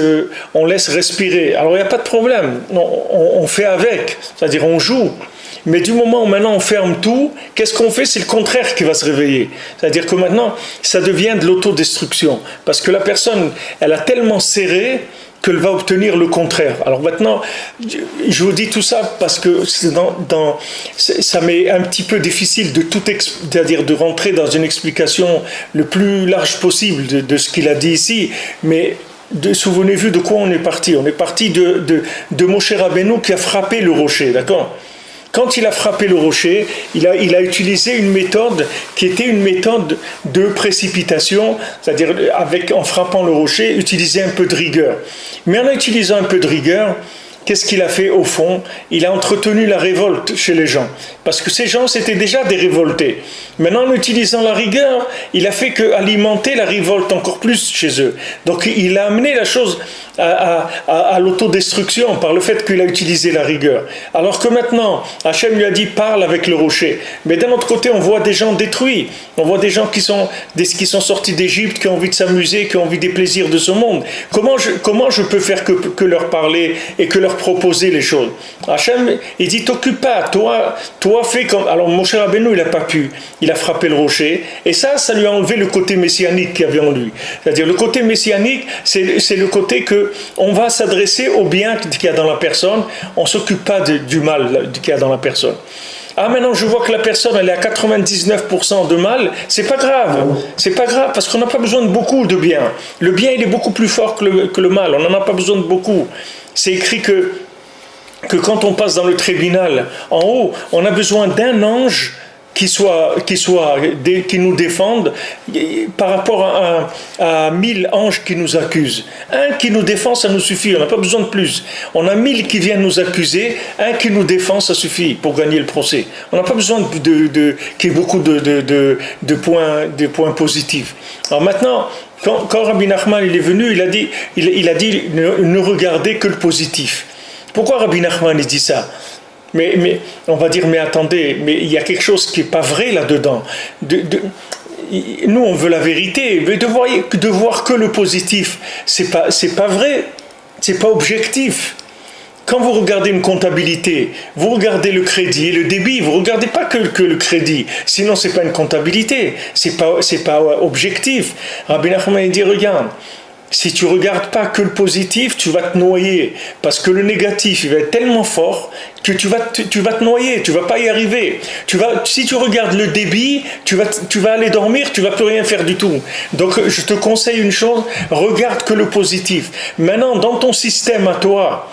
respirer, alors il n'y a pas de problème, on fait avec, c'est-à-dire on joue. Mais du moment où maintenant on ferme tout, qu'est-ce qu'on fait? C'est le contraire qui va se réveiller. C'est-à-dire que maintenant, ça devient de l'autodestruction. Parce que la personne, elle a tellement serré qu'elle va obtenir le contraire. Alors maintenant, je vous dis tout ça parce que ça m'est un petit peu difficile de c'est-à-dire de rentrer dans une explication le plus large possible de ce qu'il a dit ici, mais souvenez-vous de quoi on est parti. On est parti de Moshe Rabbeinu qui a frappé le rocher, d'accord? Quand il a frappé le rocher, il a utilisé une méthode qui était une méthode de précipitation, c'est-à-dire en frappant le rocher, utiliser un peu de rigueur. Mais en utilisant un peu de rigueur, qu'est-ce qu'il a fait au fond? Il a entretenu la révolte chez les gens. Parce que ces gens, c'était déjà des révoltés. Maintenant, en utilisant la rigueur, il a fait qu'alimenter la révolte encore plus chez eux. Donc, il a amené la chose à l'autodestruction par le fait qu'il a utilisé la rigueur. Alors que maintenant, Hachem lui a dit parle avec le rocher. Mais d'un autre côté, on voit des gens détruits. On voit des gens qui sont sortis d'Égypte, qui ont envie de s'amuser, qui ont envie des plaisirs de ce monde. Comment je peux faire que leur parler et que leur proposer les choses? Hachem, il dit t'occupe pas, toi fais comme. Alors Moshe Rabbeinu, il n'a pas pu. Il a frappé le rocher. Et ça lui a enlevé le côté messianique qu'il y avait en lui. C'est-à-dire le côté messianique, c'est le côté que on va s'adresser au bien qu'il y a dans la personne, on ne s'occupe pas du mal qu'il y a dans la personne. Ah, maintenant je vois que la personne elle est à 99% de mal, c'est pas grave parce qu'on n'a pas besoin de beaucoup de bien. Le bien il est beaucoup plus fort que le mal, on n'en a pas besoin de beaucoup. C'est écrit que quand on passe dans le tribunal en haut, on a besoin d'un ange qui nous défendent par rapport à 1000 anges qui nous accusent. Un qui nous défend, ça nous suffit, on n'a pas besoin de plus. On a 1000 qui viennent nous accuser, un qui nous défend, ça suffit pour gagner le procès. On n'a pas besoin qu'il y ait beaucoup de points positifs. Alors maintenant, quand Rabbi Nachman il est venu, il a dit ne regardez que le positif. Pourquoi Rabbi Nachman il dit ça? Mais on va dire, mais attendez, mais il y a quelque chose qui n'est pas vrai là-dedans. Nous, on veut la vérité, mais de voir que le positif, c'est pas vrai, c'est pas objectif. Quand vous regardez une comptabilité, vous regardez le crédit et le débit, vous ne regardez pas que le crédit, sinon c'est pas une comptabilité, c'est pas objectif. Rabbi Nachman dit, regarde, si tu ne regardes pas que le positif, tu vas te noyer. Parce que le négatif, il va être tellement fort que tu vas te noyer, tu ne vas pas y arriver. Si tu regardes le débit, tu vas aller dormir, tu ne vas plus rien faire du tout. Donc je te conseille une chose, regarde que le positif. Maintenant, dans ton système à toi,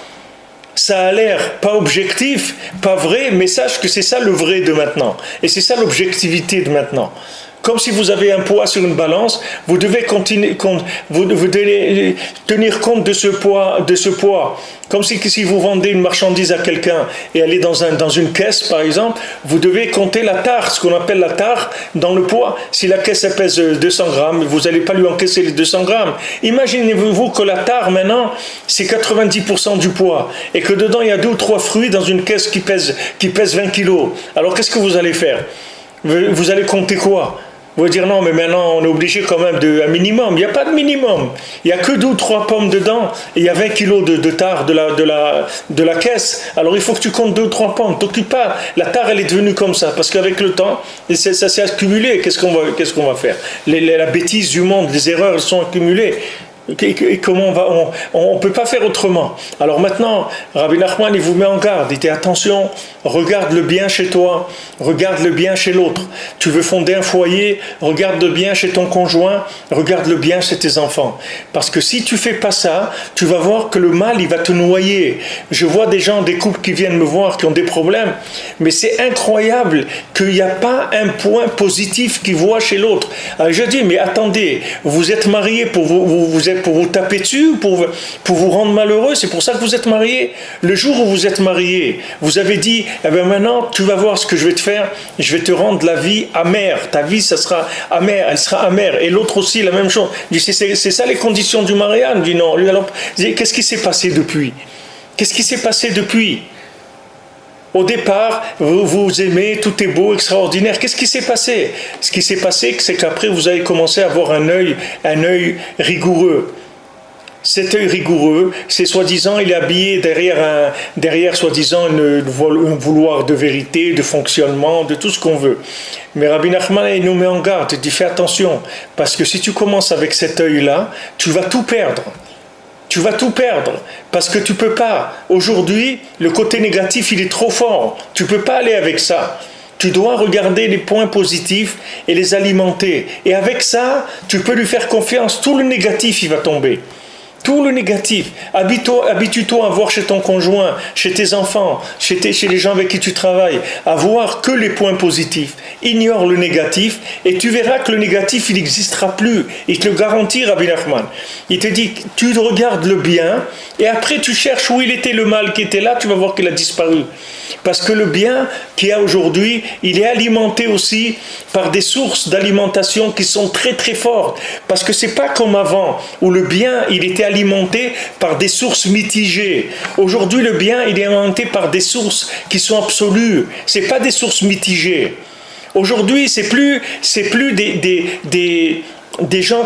ça a l'air pas objectif, pas vrai, mais sache que c'est ça le vrai de maintenant. Et c'est ça l'objectivité de maintenant. Comme si vous avez un poids sur une balance, vous devez vous devez tenir compte de ce poids. Comme si vous vendez une marchandise à quelqu'un et elle est dans une caisse, par exemple, vous devez compter la tare, ce qu'on appelle la tare, dans le poids. Si la caisse elle pèse 200 grammes, vous n'allez pas lui encaisser les 200 grammes. Imaginez-vous que la tare, maintenant, c'est 90% du poids et que dedans, il y a 2 ou 3 fruits dans une caisse qui pèse 20 kilos. Alors, qu'est-ce que vous allez faire? Vous allez compter quoi? Vous allez dire non, mais maintenant on est obligé quand même un minimum. Il n'y a pas de minimum. Il n'y a que 2 ou 3 pommes dedans et il y a 20 kilos de tare de la caisse. Alors il faut que tu comptes 2 ou 3 pommes. T'occupe pas. La tare elle est devenue comme ça parce qu'avec le temps, ça s'est accumulé. Qu'est-ce qu'on va faire? La bêtise du monde, les erreurs elles sont accumulées. Et comment on ne peut pas faire autrement. Alors maintenant, Rabbi Nachman, il vous met en garde. Il dit attention, regarde le bien chez toi, regarde le bien chez l'autre. Tu veux fonder un foyer, regarde le bien chez ton conjoint, regarde le bien chez tes enfants. Parce que si tu fais pas ça, tu vas voir que le mal, il va te noyer. Je vois des couples qui viennent me voir, qui ont des problèmes, mais c'est incroyable qu'il n'y a pas un point positif qu'ils voient chez l'autre. Alors je dis, mais attendez, vous êtes mariés pour vous taper dessus, pour vous rendre malheureux, c'est pour ça que vous êtes mariés. Le jour où vous êtes mariés, vous avez dit, eh bien maintenant, tu vas voir ce que je vais te faire, je vais te rendre la vie amère. Ta vie, ça sera amère, elle sera amère. Et l'autre aussi, la même chose. Je dis, c'est ça les conditions du mariage. Je dis non. Lui, alors, qu'est-ce qui s'est passé depuis? Qu'est-ce qui s'est passé depuis? Au départ, vous aimez, tout est beau, extraordinaire. Qu'est-ce qui s'est passé? Ce qui s'est passé, c'est qu'après, vous avez commencé à avoir un œil rigoureux. cet œil rigoureux, c'est soi-disant, il est habillé derrière soi-disant un vouloir de vérité, de fonctionnement, de tout ce qu'on veut. Mais Rabbi Nachman, il nous met en garde, il dit fais attention, parce que si tu commences avec cet œil-là, tu vas tout perdre. Tu vas tout perdre, parce que tu peux pas. Aujourd'hui, le côté négatif, il est trop fort. Tu peux pas aller avec ça. Tu dois regarder les points positifs et les alimenter. Et avec ça, tu peux lui faire confiance. Tout le négatif, il va tomber. Tout le négatif. Habitue-toi à voir chez ton conjoint, chez tes enfants, chez les gens avec qui tu travailles, à voir que les points positifs. Ignore le négatif et tu verras que le négatif, il n'existera plus. Il te le garantit, Rabbi Nachman. Il te dit, tu regardes le bien et après tu cherches où il était le mal qui était là, tu vas voir qu'il a disparu. Parce que le bien qu'il y a aujourd'hui, il est alimenté aussi par des sources d'alimentation qui sont très très fortes. Parce que c'est pas comme avant, où le bien, il était alimenté par des sources mitigées. Aujourd'hui, le bien, il est alimenté par des sources qui sont absolues. C'est pas des sources mitigées. Aujourd'hui, c'est plus des gens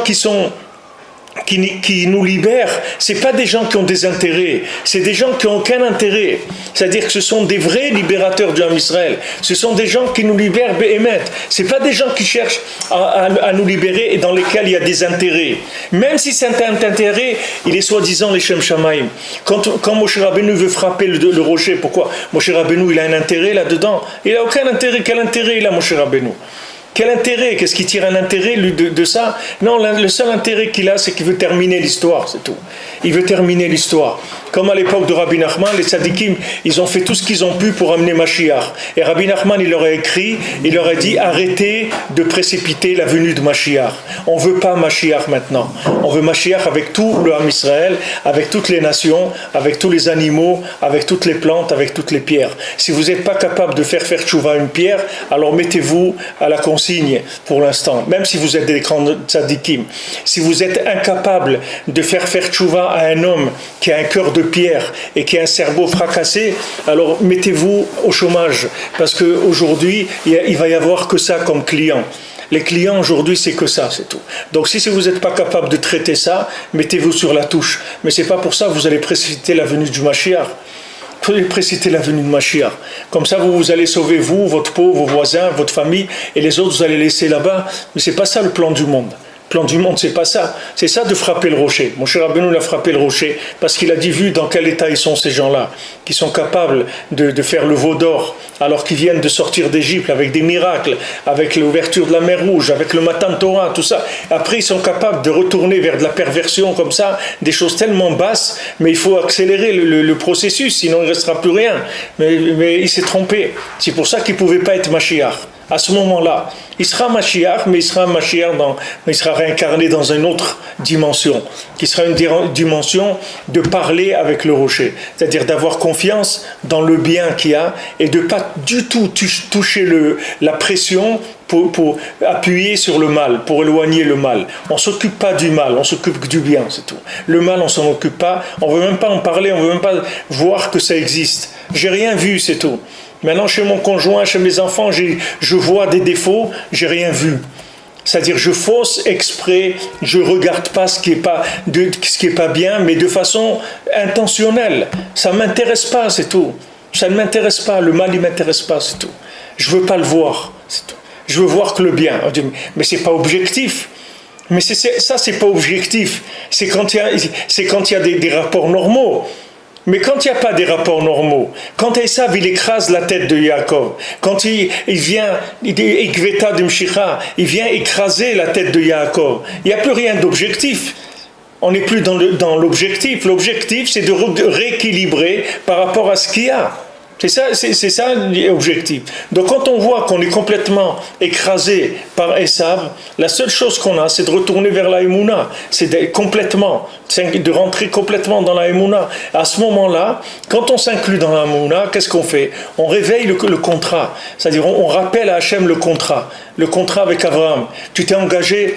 qui nous libèrent, c'est pas des gens qui ont des intérêts, c'est des gens qui n'ont aucun intérêt. C'est-à-dire que ce sont des vrais libérateurs du Ham Israël. Ce sont des gens qui nous libèrent Béhémet. C'est pas des gens qui cherchent à nous libérer et dans lesquels il y a des intérêts. Même si c'est un intérêt, il est soi-disant les Shem Shamaim. Quand Moshe Rabbeinu veut frapper le rocher, pourquoi Moshe Rabbeinu, il a un intérêt là-dedans? Il n'a aucun intérêt. Quel intérêt il a, Moshe Rabbeinu? Quel intérêt? Qu'est-ce qui tire un intérêt de ça? Non, le seul intérêt qu'il a, c'est qu'il veut terminer l'histoire, c'est tout. Il veut terminer l'histoire. Comme à l'époque de Rabbi Nachman, les tzadikim, ils ont fait tout ce qu'ils ont pu pour amener Mashiach. Et Rabbi Nachman, il leur a écrit, il leur a dit, arrêtez de précipiter la venue de Mashiach. On ne veut pas Mashiach maintenant. On veut Mashiach avec tout le Ham Israël, avec toutes les nations, avec tous les animaux, avec toutes les plantes, avec toutes les pierres. Si vous n'êtes pas capable de faire tchouva à une pierre, alors mettez-vous à la consigne pour l'instant, même si vous êtes des grands tzadikim. Si vous êtes incapable de faire tchouva à un homme qui a un cœur de pierre et qui a un cerveau fracassé, alors mettez-vous au chômage, parce qu'aujourd'hui, il va y avoir que ça comme client. Les clients aujourd'hui, c'est que ça, c'est tout. Donc si vous n'êtes pas capable de traiter ça, mettez-vous sur la touche. Mais c'est pas pour ça que vous allez précipiter la venue du Mashiach. Vous allez précipiter la venue de Mashiach. Comme ça, vous allez sauver vous, votre peau, vos voisins, votre famille, et les autres, vous allez laisser là-bas. Mais c'est pas ça le plan du monde. Le plan du monde, c'est pas ça. C'est ça de frapper le rocher. Moshe Rabbeinu l'a frappé le rocher parce qu'il a dit, vu dans quel état ils sont ces gens-là, qui sont capables de faire le veau d'or, alors qu'ils viennent de sortir d'Égypte avec des miracles, avec l'ouverture de la mer Rouge, avec le Matan Torah, tout ça. Après, ils sont capables de retourner vers de la perversion comme ça, des choses tellement basses, mais il faut accélérer le processus, sinon il ne restera plus rien. Mais il s'est trompé. C'est pour ça qu'il ne pouvait pas être Mashiach. À ce moment-là, il sera Mashiach, mais il sera Mashiach il sera réincarné dans une autre dimension, qui sera une dimension de parler avec le rocher, c'est-à-dire d'avoir confiance dans le bien qu'il y a et de ne pas du tout toucher la pression pour appuyer sur le mal, pour éloigner le mal. On ne s'occupe pas du mal, on s'occupe du bien, c'est tout. Le mal, on ne s'en occupe pas, on ne veut même pas en parler, on ne veut même pas voir que ça existe. J'ai rien vu, c'est tout. Maintenant, chez mon conjoint, chez mes enfants, je vois des défauts, j'ai rien vu. C'est-à-dire, je fausse exprès, je regarde pas ce qui est pas bien, mais de façon intentionnelle. Ça m'intéresse pas, c'est tout. Ça ne m'intéresse pas, le mal, il m'intéresse pas, c'est tout. Je veux pas le voir, c'est tout. Je veux voir que le bien. On dit, mais c'est pas objectif. Mais ça, c'est pas objectif. C'est quand il y a des rapports normaux. Mais quand il n'y a pas des rapports normaux, quand Esav il écrase la tête de Yaakov, quand il vient, il vient écraser la tête de Yaakov, il n'y a plus rien d'objectif. On n'est plus dans l'objectif. L'objectif, c'est de rééquilibrer par rapport à ce qu'il y a. C'est ça l'objectif. Donc quand on voit qu'on est complètement écrasé par Esav, la seule chose qu'on a, c'est de retourner vers la Emouna. C'est de rentrer complètement dans la Emouna. À ce moment-là, quand on s'inclut dans la Emouna, qu'est-ce qu'on fait? On réveille le contrat. C'est-à-dire on rappelle à Hachem le contrat. le contrat avec Abraham. Tu t'es engagé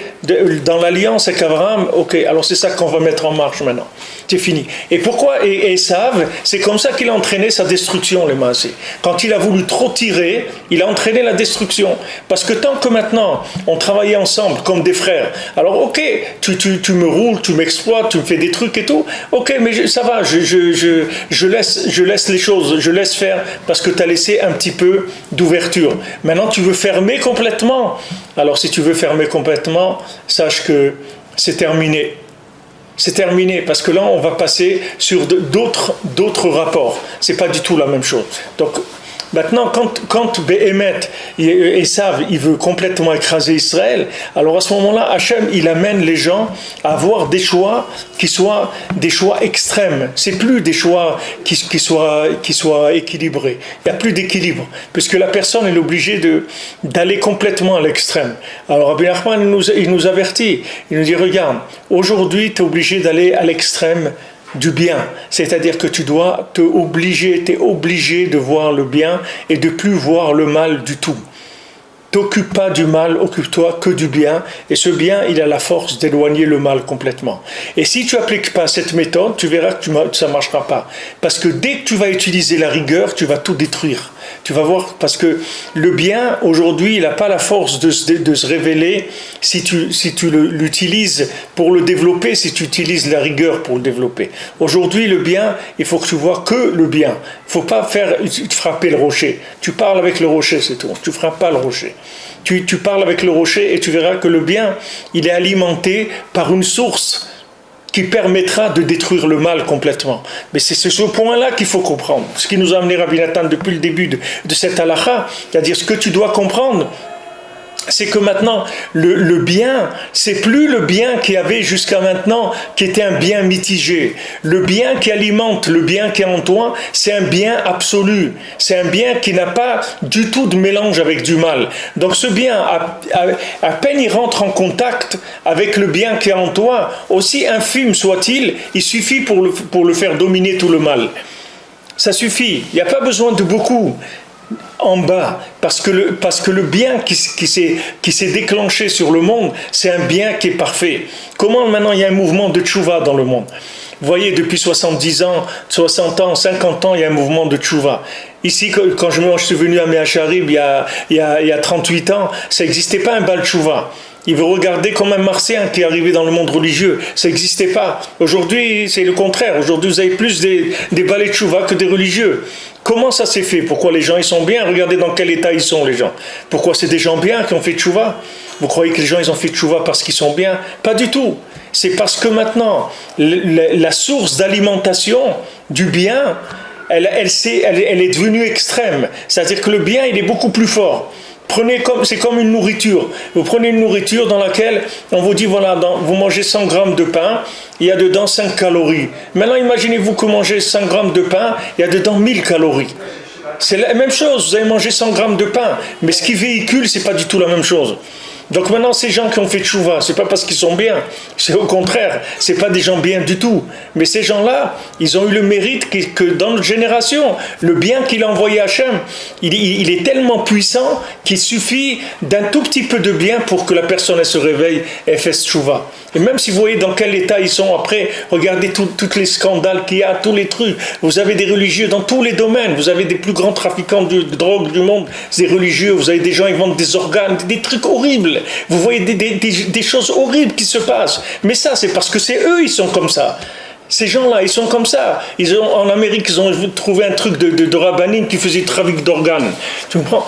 dans l'alliance avec Abraham, ok, alors c'est ça qu'on va mettre en marche maintenant. C'est fini. Et pourquoi Esav, c'est comme ça qu'il a entraîné sa destruction, les Maasé. Quand il a voulu trop tirer, il a entraîné la destruction. Parce que tant que maintenant, on travaillait ensemble comme des frères, alors ok, tu me roules, tu m'exploites, tu me fais des trucs et tout, ok, mais ça va, je laisse les choses, je laisse faire parce que tu as laissé un petit peu d'ouverture. Maintenant, tu veux fermer complètement. Alors si tu veux fermer complètement, sache que c'est terminé. C'est terminé, parce que là, on va passer sur d'autres rapports. C'est pas du tout la même chose. Donc, maintenant, quand Béhémet, Esav, il veut complètement écraser Israël, alors à ce moment-là, Hachem, il amène les gens à avoir des choix qui soient des choix extrêmes. C'est plus des choix qui soient équilibrés. Il n'y a plus d'équilibre, puisque la personne est obligée d'aller complètement à l'extrême. Alors Rabbi Nachman, il nous avertit, il nous dit, regarde, aujourd'hui, tu es obligé d'aller à l'extrême du bien, c'est-à-dire que tu dois t'es obligé de voir le bien et de plus voir le mal du tout. T'occupe pas du mal, occupe-toi que du bien, et ce bien, il a la force d'éloigner le mal complètement. Et si tu n'appliques pas cette méthode, tu verras que ça ne marchera pas. Parce que dès que tu vas utiliser la rigueur, tu vas tout détruire. Tu vas voir, parce que le bien, aujourd'hui, il n'a pas la force de se révéler si tu l'utilises pour le développer, si tu utilises la rigueur pour le développer. Aujourd'hui, le bien, il faut que tu vois que le bien. Il ne faut pas frapper le rocher. Tu parles avec le rocher, c'est tout. Tu ne frappes pas le rocher. Tu parles avec le rocher et tu verras que le bien, il est alimenté par une source qui permettra de détruire le mal complètement. Mais c'est ce point-là qu'il faut comprendre. Ce qui nous a amené Rabbi Nathan depuis le début de cette halakha, c'est-à-dire ce que tu dois comprendre, c'est que maintenant, le bien, c'est plus le bien qu'il y avait jusqu'à maintenant, qui était un bien mitigé. Le bien qui alimente, le bien qui est en toi, c'est un bien absolu. C'est un bien qui n'a pas du tout de mélange avec du mal. Donc ce bien, à peine il rentre en contact avec le bien qui est en toi, aussi infime soit-il, il suffit pour le faire dominer tout le mal. Ça suffit, il n'y a pas besoin de beaucoup en bas, parce que le bien qui s'est déclenché sur le monde, c'est un bien qui est parfait. Comment maintenant il y a un mouvement de tchouva dans le monde? Vous voyez, depuis 70 ans, 60 ans, 50 ans, il y a un mouvement de tchouva. Ici, quand je suis venu à Meacharib il y a 38 ans, ça n'existait pas un bal tchouva. Il veut regarder comme un martien qui est arrivé dans le monde religieux. Ça n'existait pas. Aujourd'hui, c'est le contraire. Aujourd'hui, vous avez plus des balais de tchouva que des religieux. Comment ça s'est fait? Pourquoi les gens ils sont bien? Regardez dans quel état ils sont, les gens. Pourquoi c'est des gens bien qui ont fait tchouva? Vous croyez que les gens ils ont fait tchouva parce qu'ils sont bien? Pas du tout. C'est parce que maintenant, la source d'alimentation du bien, elle est devenue extrême. C'est-à-dire que le bien, il est beaucoup plus fort. C'est comme une nourriture. Vous prenez une nourriture dans laquelle on vous dit, voilà, vous mangez 100 grammes de pain, il y a dedans 5 calories. Maintenant, imaginez-vous que vous mangez 100 grammes de pain, il y a dedans 1000 calories. C'est la même chose, vous avez mangé 100 grammes de pain, mais ce qui véhicule, c'est pas du tout la même chose. Donc maintenant, ces gens qui ont fait tchouva, c'est pas parce qu'ils sont bien, c'est au contraire, c'est pas des gens bien du tout. Mais ces gens-là, ils ont eu le mérite que dans notre génération, le bien qu'il a envoyé à Hachem, il est tellement puissant qu'il suffit d'un tout petit peu de bien pour que la personne elle se réveille et fasse tchouva. Et même si vous voyez dans quel état ils sont après, regardez tous les scandales qu'il y a, tous les trucs. Vous avez des religieux dans tous les domaines. Vous avez des plus grands trafiquants de drogue du monde, des religieux. Vous avez des gens qui vendent des organes, des trucs horribles. Vous voyez des choses horribles qui se passent. Mais ça, c'est parce que c'est eux, ils sont comme ça. Ces gens-là, ils sont comme ça. En Amérique, ils ont trouvé un truc de rabbinine qui faisait trafic d'organes. Tu comprends ?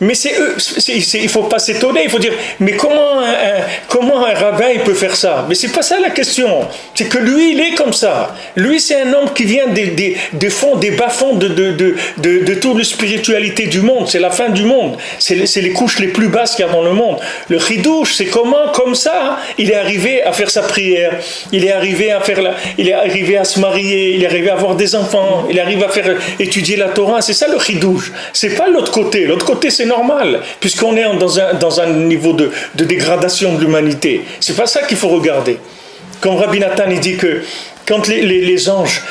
Mais c'est eux, il ne faut pas s'étonner, il faut dire, mais comment un rabbin il peut faire ça? Mais ce n'est pas ça la question, c'est que lui il est comme ça. Lui c'est un homme qui vient des fonds, des bas-fonds de toute la spiritualité du monde, c'est la fin du monde, c'est les couches les plus basses qu'il y a dans le monde. Le chidouche, c'est comment, comme ça, il est arrivé à faire sa prière, il est arrivé à se marier, il est arrivé à avoir des enfants, il arrive à faire étudier la Torah, c'est ça le chidouche. C'est pas l'autre côté c'est normal, puisqu'on est dans un niveau de dégradation de l'humanité. C'est pas ça qu'il faut regarder. Comme Rabbi Nathan il dit que Quand les anges,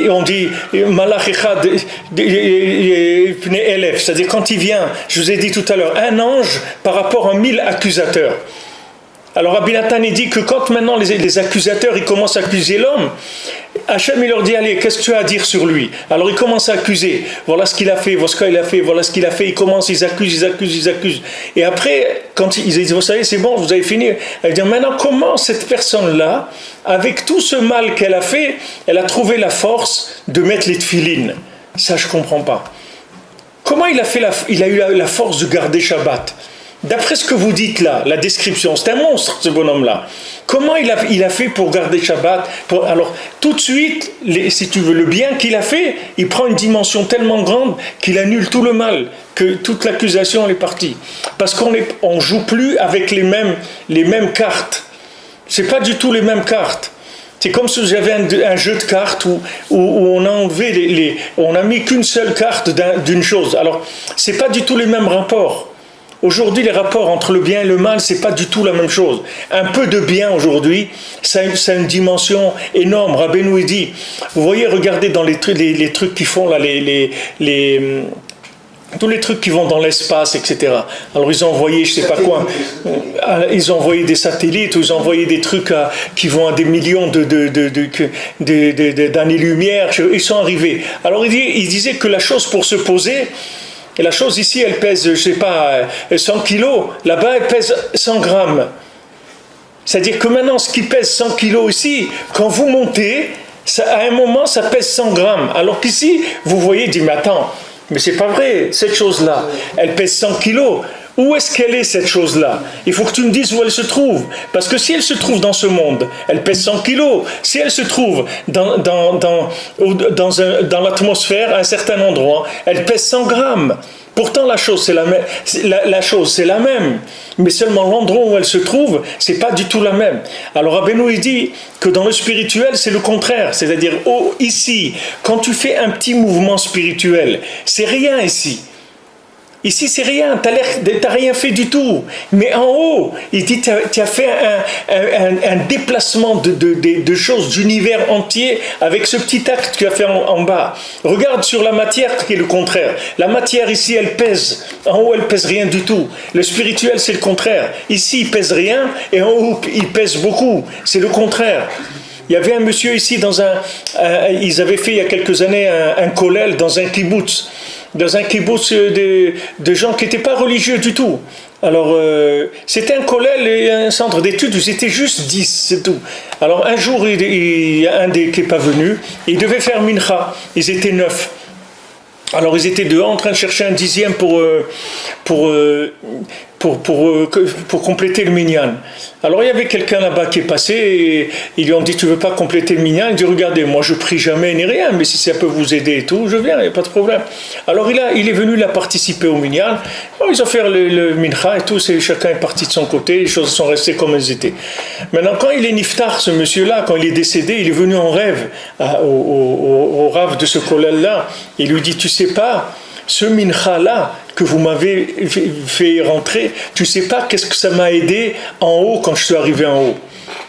on dit Malach Echad Pnei Elef, c'est-à-dire quand il vient, je vous ai dit tout à l'heure, un ange par rapport à 1000 accusateurs. Alors Rabbi Nathan il dit que quand maintenant les accusateurs ils commencent à accuser l'homme, Hachem il leur dit allez, qu'est-ce que tu as à dire sur lui? Alors ils commencent à accuser, voilà ce qu'il a fait, voilà ce qu'il a fait, voilà ce qu'il a fait, ils accusent. Et après, quand ils disent vous savez c'est bon, vous avez fini, elle dit maintenant comment cette personne-là, avec tout ce mal qu'elle a fait, elle a trouvé la force de mettre les tefilines? Ça je ne comprends pas. Comment il a eu la force de garder Shabbat? D'après ce que vous dites là, la description, c'est un monstre ce bonhomme-là. Comment il a fait pour garder Shabbat? Alors tout de suite, si tu veux, le bien qu'il a fait, il prend une dimension tellement grande qu'il annule tout le mal, que toute l'accusation elle est partie. Parce qu'on ne joue plus avec les mêmes cartes. C'est pas du tout les mêmes cartes. C'est comme si j'avais un jeu de cartes où on a enlevé on a mis qu'une seule carte d'une chose. Alors c'est pas du tout les mêmes rapports. Aujourd'hui, les rapports entre le bien et le mal, c'est pas du tout la même chose. Un peu de bien aujourd'hui, ça a une dimension énorme. Rabbeinu dit, vous voyez, regardez dans les trucs qu'ils font là, tous les trucs qui vont dans l'espace, etc. Alors ils ont envoyé, je sais pas quoi, ils ont envoyé des satellites, ou ils ont envoyé des trucs qui vont à des millions d'années-lumière. Ils sont arrivés. Alors il disait que la chose pour se poser. Et la chose ici, elle pèse, je ne sais pas, 100 kilos. Là-bas, elle pèse 100 grammes. C'est-à-dire que maintenant, ce qui pèse 100 kilos ici, quand vous montez, à un moment, ça pèse 100 grammes. Alors qu'ici, vous voyez, dit, mais attends, mais c'est pas vrai, cette chose-là, elle pèse 100 kilos. Où est-ce qu'elle est, cette chose-là? Il faut que tu me dises où elle se trouve. Parce que si elle se trouve dans ce monde, elle pèse 100 kilos. Si elle se trouve dans l'atmosphère, à un certain endroit, elle pèse 100 grammes. Pourtant, la chose, c'est la même. Mais seulement l'endroit où elle se trouve, c'est pas du tout la même. Alors, Rabbeinu, il dit que dans le spirituel, c'est le contraire. C'est-à-dire, ici, quand tu fais un petit mouvement spirituel, c'est rien ici. Ici, c'est rien, tu n'as rien fait du tout. Mais en haut, il dit, tu as fait un déplacement de choses, d'univers entier, avec ce petit acte que tu as fait en bas. Regarde sur la matière, qui est le contraire. La matière, ici, elle pèse. En haut, elle pèse rien du tout. Le spirituel, c'est le contraire. Ici, il pèse rien, et en haut, il pèse beaucoup. C'est le contraire. Il y avait un monsieur ici, ils avaient fait il y a quelques années un kollel dans un kibbutz. Dans un kibbutz de gens qui n'étaient pas religieux du tout. Alors, c'était un kollel et un centre d'études où c'était juste 10, c'est tout. Alors, un jour, il y a un des qui n'est pas venu, il devait faire mincha, ils étaient 9. Alors, ils étaient dehors en train de chercher un 10e pour compléter le minyan. Alors il y avait quelqu'un là-bas qui est passé et ils lui ont dit tu veux pas compléter le minyan? Il dit regardez moi je prie jamais ni rien mais si ça peut vous aider et tout je viens, il n'y a pas de problème. Alors il est venu là participer au minyan. Alors, ils ont fait le mincha et tout, chacun est parti de son côté, les choses sont restées comme elles étaient. Maintenant quand il est niftar ce monsieur-là, quand il est décédé, il est venu en rêve au rave de ce kollel-là, il lui dit tu sais pas ce mincha-là que vous m'avez fait rentrer, tu sais pas qu'est-ce que ça m'a aidé en haut quand je suis arrivé en haut.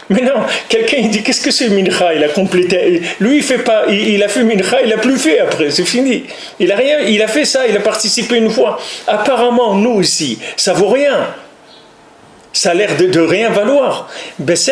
Mais non, quelqu'un il dit qu'est-ce que c'est mincha? Il a complété. Lui il fait pas, il a fait mincha, il a plus fait après, c'est fini. Il a fait ça, il a participé une fois. Apparemment nous ici, ça vaut rien. Ça a l'air de rien valoir. Ben ça,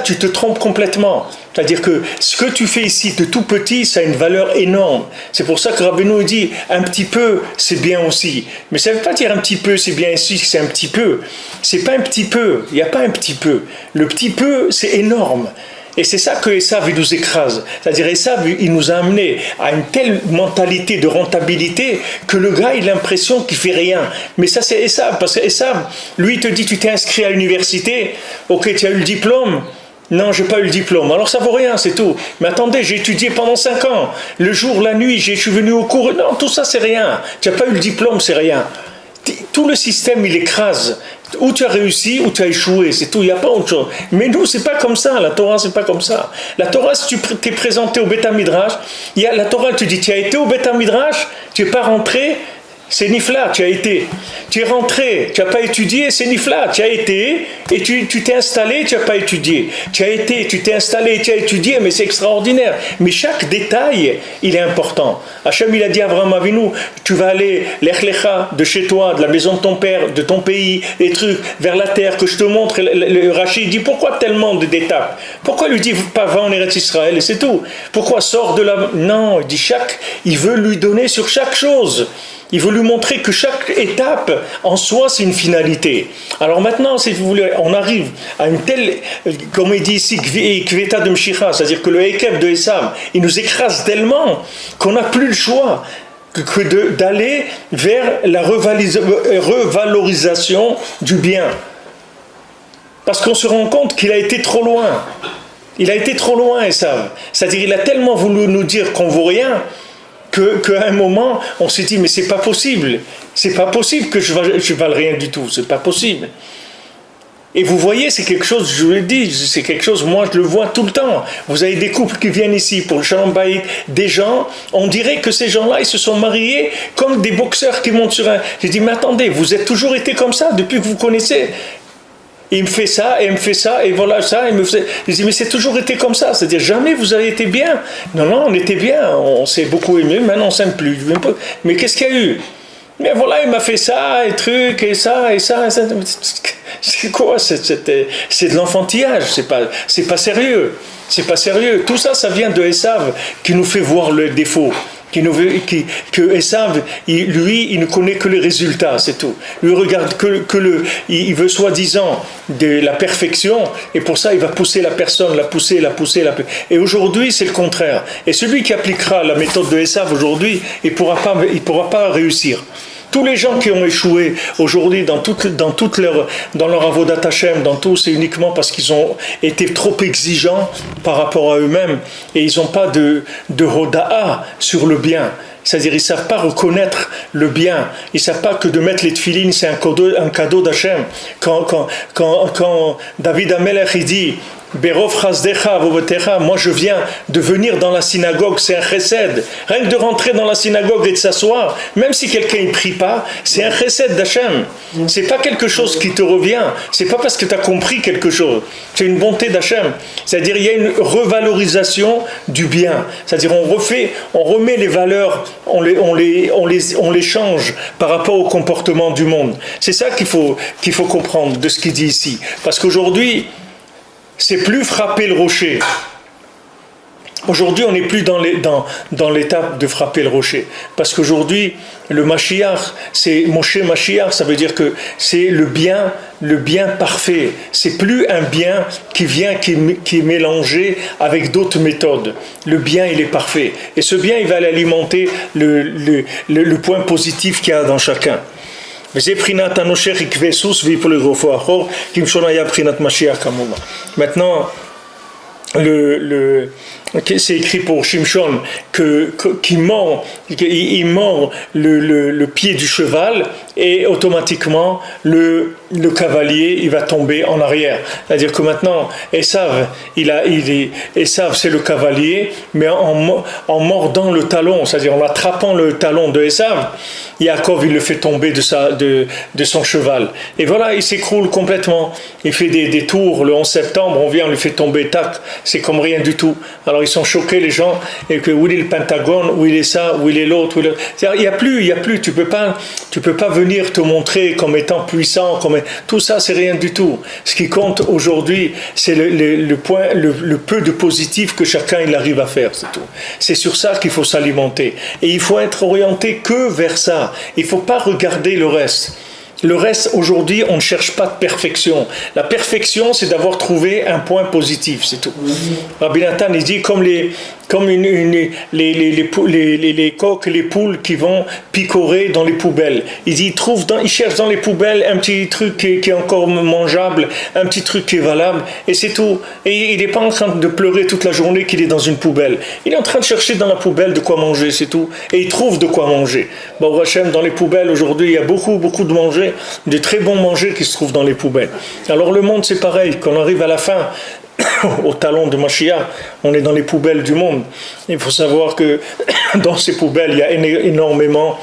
tu te trompes complètement. C'est-à-dire que ce que tu fais ici de tout petit, ça a une valeur énorme. C'est pour ça que Rabbeinu dit un petit peu, c'est bien aussi. Mais ça ne veut pas dire un petit peu, c'est bien ici, c'est un petit peu. C'est pas un petit peu. Il n'y a pas un petit peu. Le petit peu, c'est énorme. Et c'est ça que Esav il nous écrase. C'est-à-dire Esav il nous a amené à une telle mentalité de rentabilité que le gars il a l'impression qu'il fait rien. Mais ça c'est Esav, parce que Esav, lui il te dit tu t'es inscrit à l'université, ok tu as eu le diplôme. Non, j'ai pas eu le diplôme. Alors ça vaut rien, c'est tout. Mais attendez, j'ai étudié pendant 5 ans. Le jour, la nuit, je suis venu au cours. Non, tout ça c'est rien. Tu n'as pas eu le diplôme, c'est rien. Tout le système il écrase. Ou tu as réussi ou tu as échoué, c'est tout, il n'y a pas autre chose. Mais nous, c'est pas comme ça, la Torah, c'est pas comme ça. La Torah, si tu t'es présenté au Beth Midrash, la Torah te dit, tu as été au Beth Midrash, tu n'es pas rentré, C'est nifla, tu as été. Tu es rentré, tu n'as pas étudié, c'est nifla. Tu as été et tu t'es installé, tu n'as pas étudié. Tu as été, tu t'es installé, tu as étudié, mais c'est extraordinaire. Mais chaque détail, il est important. Hachem, il a dit à Abraham Avinu, tu vas aller, l'ech lecha, de chez toi, de la maison de ton père, de ton pays, les trucs, vers la terre, que je te montre. Le Rashi dit, pourquoi tellement d'étapes? Pourquoi lui dit, pas va en Eretz Israël et c'est tout? Pourquoi sort de la... Non, il dit il veut lui donner sur chaque chose. Il veut lui montrer que chaque étape en soi c'est une finalité. Alors maintenant, si vous voulez, on arrive à une telle, comme il dit ici, kveta de Mshicha, c'est-à-dire que le Ekev de Esav, il nous écrase tellement qu'on n'a plus le choix que d'aller vers la revalorisation du bien. Parce qu'on se rend compte qu'il a été trop loin. Il a été trop loin, Esav. C'est-à-dire qu'il a tellement voulu nous dire qu'on ne vaut rien, qu'à un moment, on s'est dit, mais c'est pas possible que je vale rien du tout, c'est pas possible. Et vous voyez, c'est quelque chose, je vous l'ai dit, c'est quelque chose, moi je le vois tout le temps. Vous avez des couples qui viennent ici pour le Shalom Bayit, des gens, on dirait que ces gens-là, ils se sont mariés comme des boxeurs qui montent sur un... J'ai dit, mais attendez, vous êtes toujours été comme ça depuis que vous connaissez. Il me fait ça, et il me fait ça, et voilà ça, il me fait... Je dis, mais c'est toujours été comme ça, c'est-à-dire jamais vous avez été bien. Non, on était bien, on s'est beaucoup aimé, maintenant on s'aime plus. Mais qu'est-ce qu'il y a eu? Mais voilà, il m'a fait ça, et truc, et ça, et ça, et ça. C'est quoi? C'est de l'enfantillage, c'est pas sérieux. C'est pas sérieux. Tout ça, ça vient de Esav, qui nous fait voir le défaut. Que Esav, lui, il ne connaît que les résultats, c'est tout. Lui regarde il veut soi-disant de la perfection, et pour ça il va pousser la personne, la pousser. Et aujourd'hui c'est le contraire. Et celui qui appliquera la méthode de Esav aujourd'hui, il pourra pas réussir. Tous les gens qui ont échoué aujourd'hui dans leur avodat Hashem, dans tout, c'est uniquement parce qu'ils ont été trop exigeants par rapport à eux-mêmes et ils n'ont pas de hoda'a sur le bien. C'est-à-dire ils ne savent pas reconnaître le bien. Ils ne savent pas que de mettre les tefilines, c'est un cadeau d'Hachem. Quand David Amelech il dit Berov chasdecha vovotecha, moi je viens de venir dans la synagogue, c'est un chesed. Rien que de rentrer dans la synagogue et de s'asseoir, même si quelqu'un ne prie pas, c'est un chesed d'Hachem. C'est pas quelque chose qui te revient, c'est pas parce que tu as compris quelque chose, c'est une bonté d'Hachem. C'est-à-dire il y a une revalorisation du bien. C'est-à-dire on remet les valeurs, on les change par rapport au comportement du monde. C'est ça qu'il faut comprendre de ce qu'il dit ici. Parce qu'aujourd'hui, c'est plus frapper le rocher. Aujourd'hui, on n'est plus dans l'étape de frapper le rocher. Parce qu'aujourd'hui, le Mashiach, c'est Moshe Mashiach, ça veut dire que c'est le bien parfait. C'est plus un bien qui vient, qui est mélangé avec d'autres méthodes. Le bien, il est parfait. Et ce bien, il va alimenter le point positif qu'il y a dans chacun. Maintenant, c'est écrit pour Shimshon qu'il mord le pied du cheval et automatiquement le cavalier il va tomber en arrière. C'est-à-dire que maintenant Esav Esav c'est le cavalier, mais en mordant le talon, c'est-à-dire en attrapant le talon de Esav, Yaakov il le fait tomber de son cheval. Et voilà, il s'écroule complètement. Il fait des tours le 11 septembre, on vient, on lui fait tomber, tac, c'est comme rien du tout. Alors ils sont choqués les gens, et que où il est le Pentagone, où il est ça, où il est l'autre, il y a plus, tu peux pas venir te montrer comme étant puissant, tout ça c'est rien du tout. Ce qui compte aujourd'hui, c'est le peu de positif que chacun il arrive à faire, c'est tout. C'est sur ça qu'il faut s'alimenter. Et il faut être orienté que vers ça. Il ne faut pas regarder le reste. Le reste, aujourd'hui, on ne cherche pas de perfection. La perfection, c'est d'avoir trouvé un point positif, c'est tout. Rabbi Nathan, il dit comme les coqs et les poules qui vont picorer dans les poubelles. Il dit, il cherche dans les poubelles un petit truc qui est encore mangeable, un petit truc qui est valable, et c'est tout. Et il n'est pas en train de pleurer toute la journée qu'il est dans une poubelle. Il est en train de chercher dans la poubelle de quoi manger, c'est tout. Et il trouve de quoi manger. Bon, Hachem, dans les poubelles, aujourd'hui, il y a beaucoup de manger, de très bons manger qui se trouvent dans les poubelles. Alors le monde, c'est pareil. Quand on arrive à la fin, au talon de Mashiach, on est dans les poubelles du monde. Il faut savoir que dans ces poubelles, il y a énormément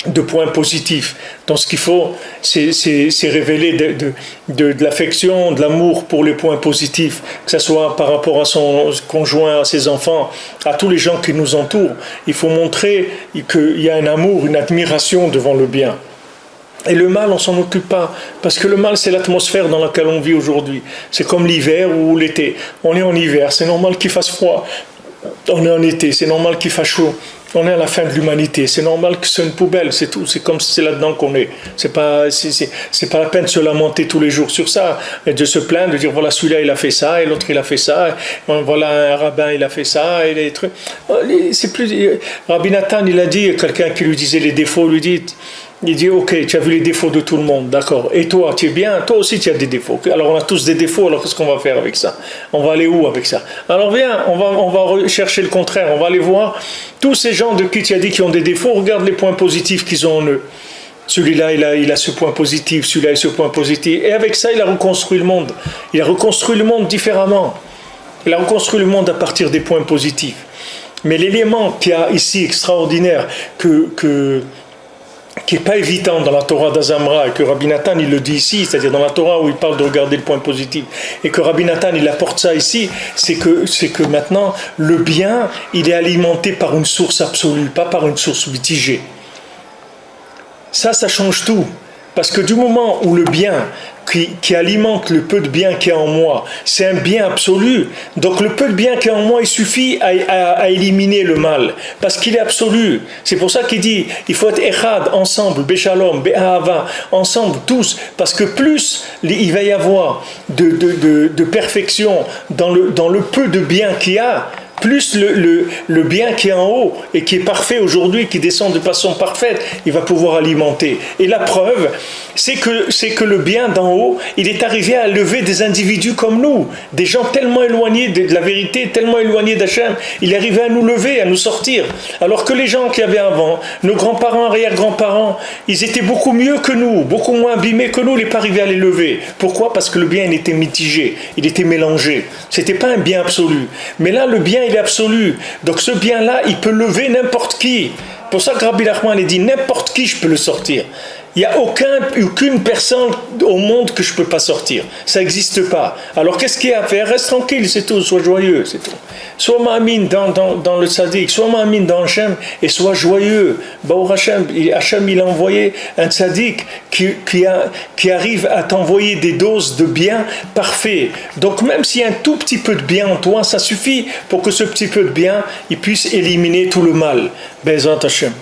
de points positifs. Donc ce qu'il faut, c'est révéler de l'affection, de l'amour pour les points positifs, que ce soit par rapport à son conjoint, à ses enfants, à tous les gens qui nous entourent. Il faut montrer qu'il y a un amour, une admiration devant le bien. Et le mal, on s'en occupe pas, parce que le mal, c'est l'atmosphère dans laquelle on vit aujourd'hui. C'est comme l'hiver ou l'été. On est en hiver, c'est normal qu'il fasse froid. On est en été, c'est normal qu'il fasse chaud. On est à la fin de l'humanité, c'est normal que c'est une poubelle, c'est tout, c'est comme si c'est là-dedans qu'on est. C'est pas la peine de se lamenter tous les jours sur ça, et de se plaindre, de dire voilà celui-là il a fait ça, et l'autre il a fait ça, et voilà un rabbin il a fait ça, et les trucs. C'est plus. Rabbi Nathan il a dit, quelqu'un qui lui disait les défauts, il dit ok, tu as vu les défauts de tout le monde, d'accord. Et toi, tu es bien, toi aussi tu as des défauts. Alors on a tous des défauts, alors qu'est-ce qu'on va faire avec ça? On va aller où avec ça? Alors viens, on va chercher le contraire, on va aller voir tous ces gens de qui tu as dit qui ont des défauts, regarde les points positifs qu'ils ont en eux. Celui-là, il a ce point positif, celui-là, il a ce point positif. Et avec ça, il a reconstruit le monde. Il a reconstruit le monde différemment. Il a reconstruit le monde à partir des points positifs. Mais l'élément qu'il y a ici extraordinaire, qui n'est pas évident dans la Torah d'Azamra, et que Rabbi Nathan il le dit ici, c'est-à-dire dans la Torah où il parle de regarder le point positif, et que Rabbi Nathan il apporte ça ici, c'est que maintenant le bien il est alimenté par une source absolue, pas par une source mitigée. Ça change tout. Parce que du moment où le bien qui alimente le peu de bien qu'il y a en moi, c'est un bien absolu, donc le peu de bien qu'il y a en moi, il suffit à éliminer le mal, parce qu'il est absolu. C'est pour ça qu'il dit, il faut être echad, ensemble, béchalom, bé'ahava, ensemble, tous, parce que plus il va y avoir de perfection dans le peu de bien qu'il y a, plus le bien qui est en haut et qui est parfait aujourd'hui, qui descend de façon parfaite, il va pouvoir alimenter. Et la preuve, c'est que le bien d'en haut, il est arrivé à lever des individus comme nous, des gens tellement éloignés de la vérité, tellement éloignés d'Hachem, il est arrivé à nous lever, à nous sortir. Alors que les gens qui avaient avant, nos grands-parents, arrière-grands-parents, ils étaient beaucoup mieux que nous, beaucoup moins abîmés que nous, il n'est pas arrivé à les lever. Pourquoi? Parce que le bien, il était mitigé, il était mélangé. C'était pas un bien absolu. Mais là, le bien, il est absolu. Donc ce bien-là, il peut lever n'importe qui. Pour ça que Rabbi Nachman a dit, n'importe qui, je peux le sortir. Il n'y a aucune personne au monde que je ne peux pas sortir. Ça n'existe pas. Alors qu'est-ce qu'il y a à faire? Reste tranquille, c'est tout. Sois joyeux, c'est tout. Sois ma'amine dans le tzaddik, sois ma'amine dans Hachem et sois joyeux. Baruch Hachem, Hachem il a envoyé un tzaddik qui arrive à t'envoyer des doses de bien parfait. Donc même s'il y a un tout petit peu de bien en toi, ça suffit pour que ce petit peu de bien il puisse éliminer tout le mal. Bezrat Hachem.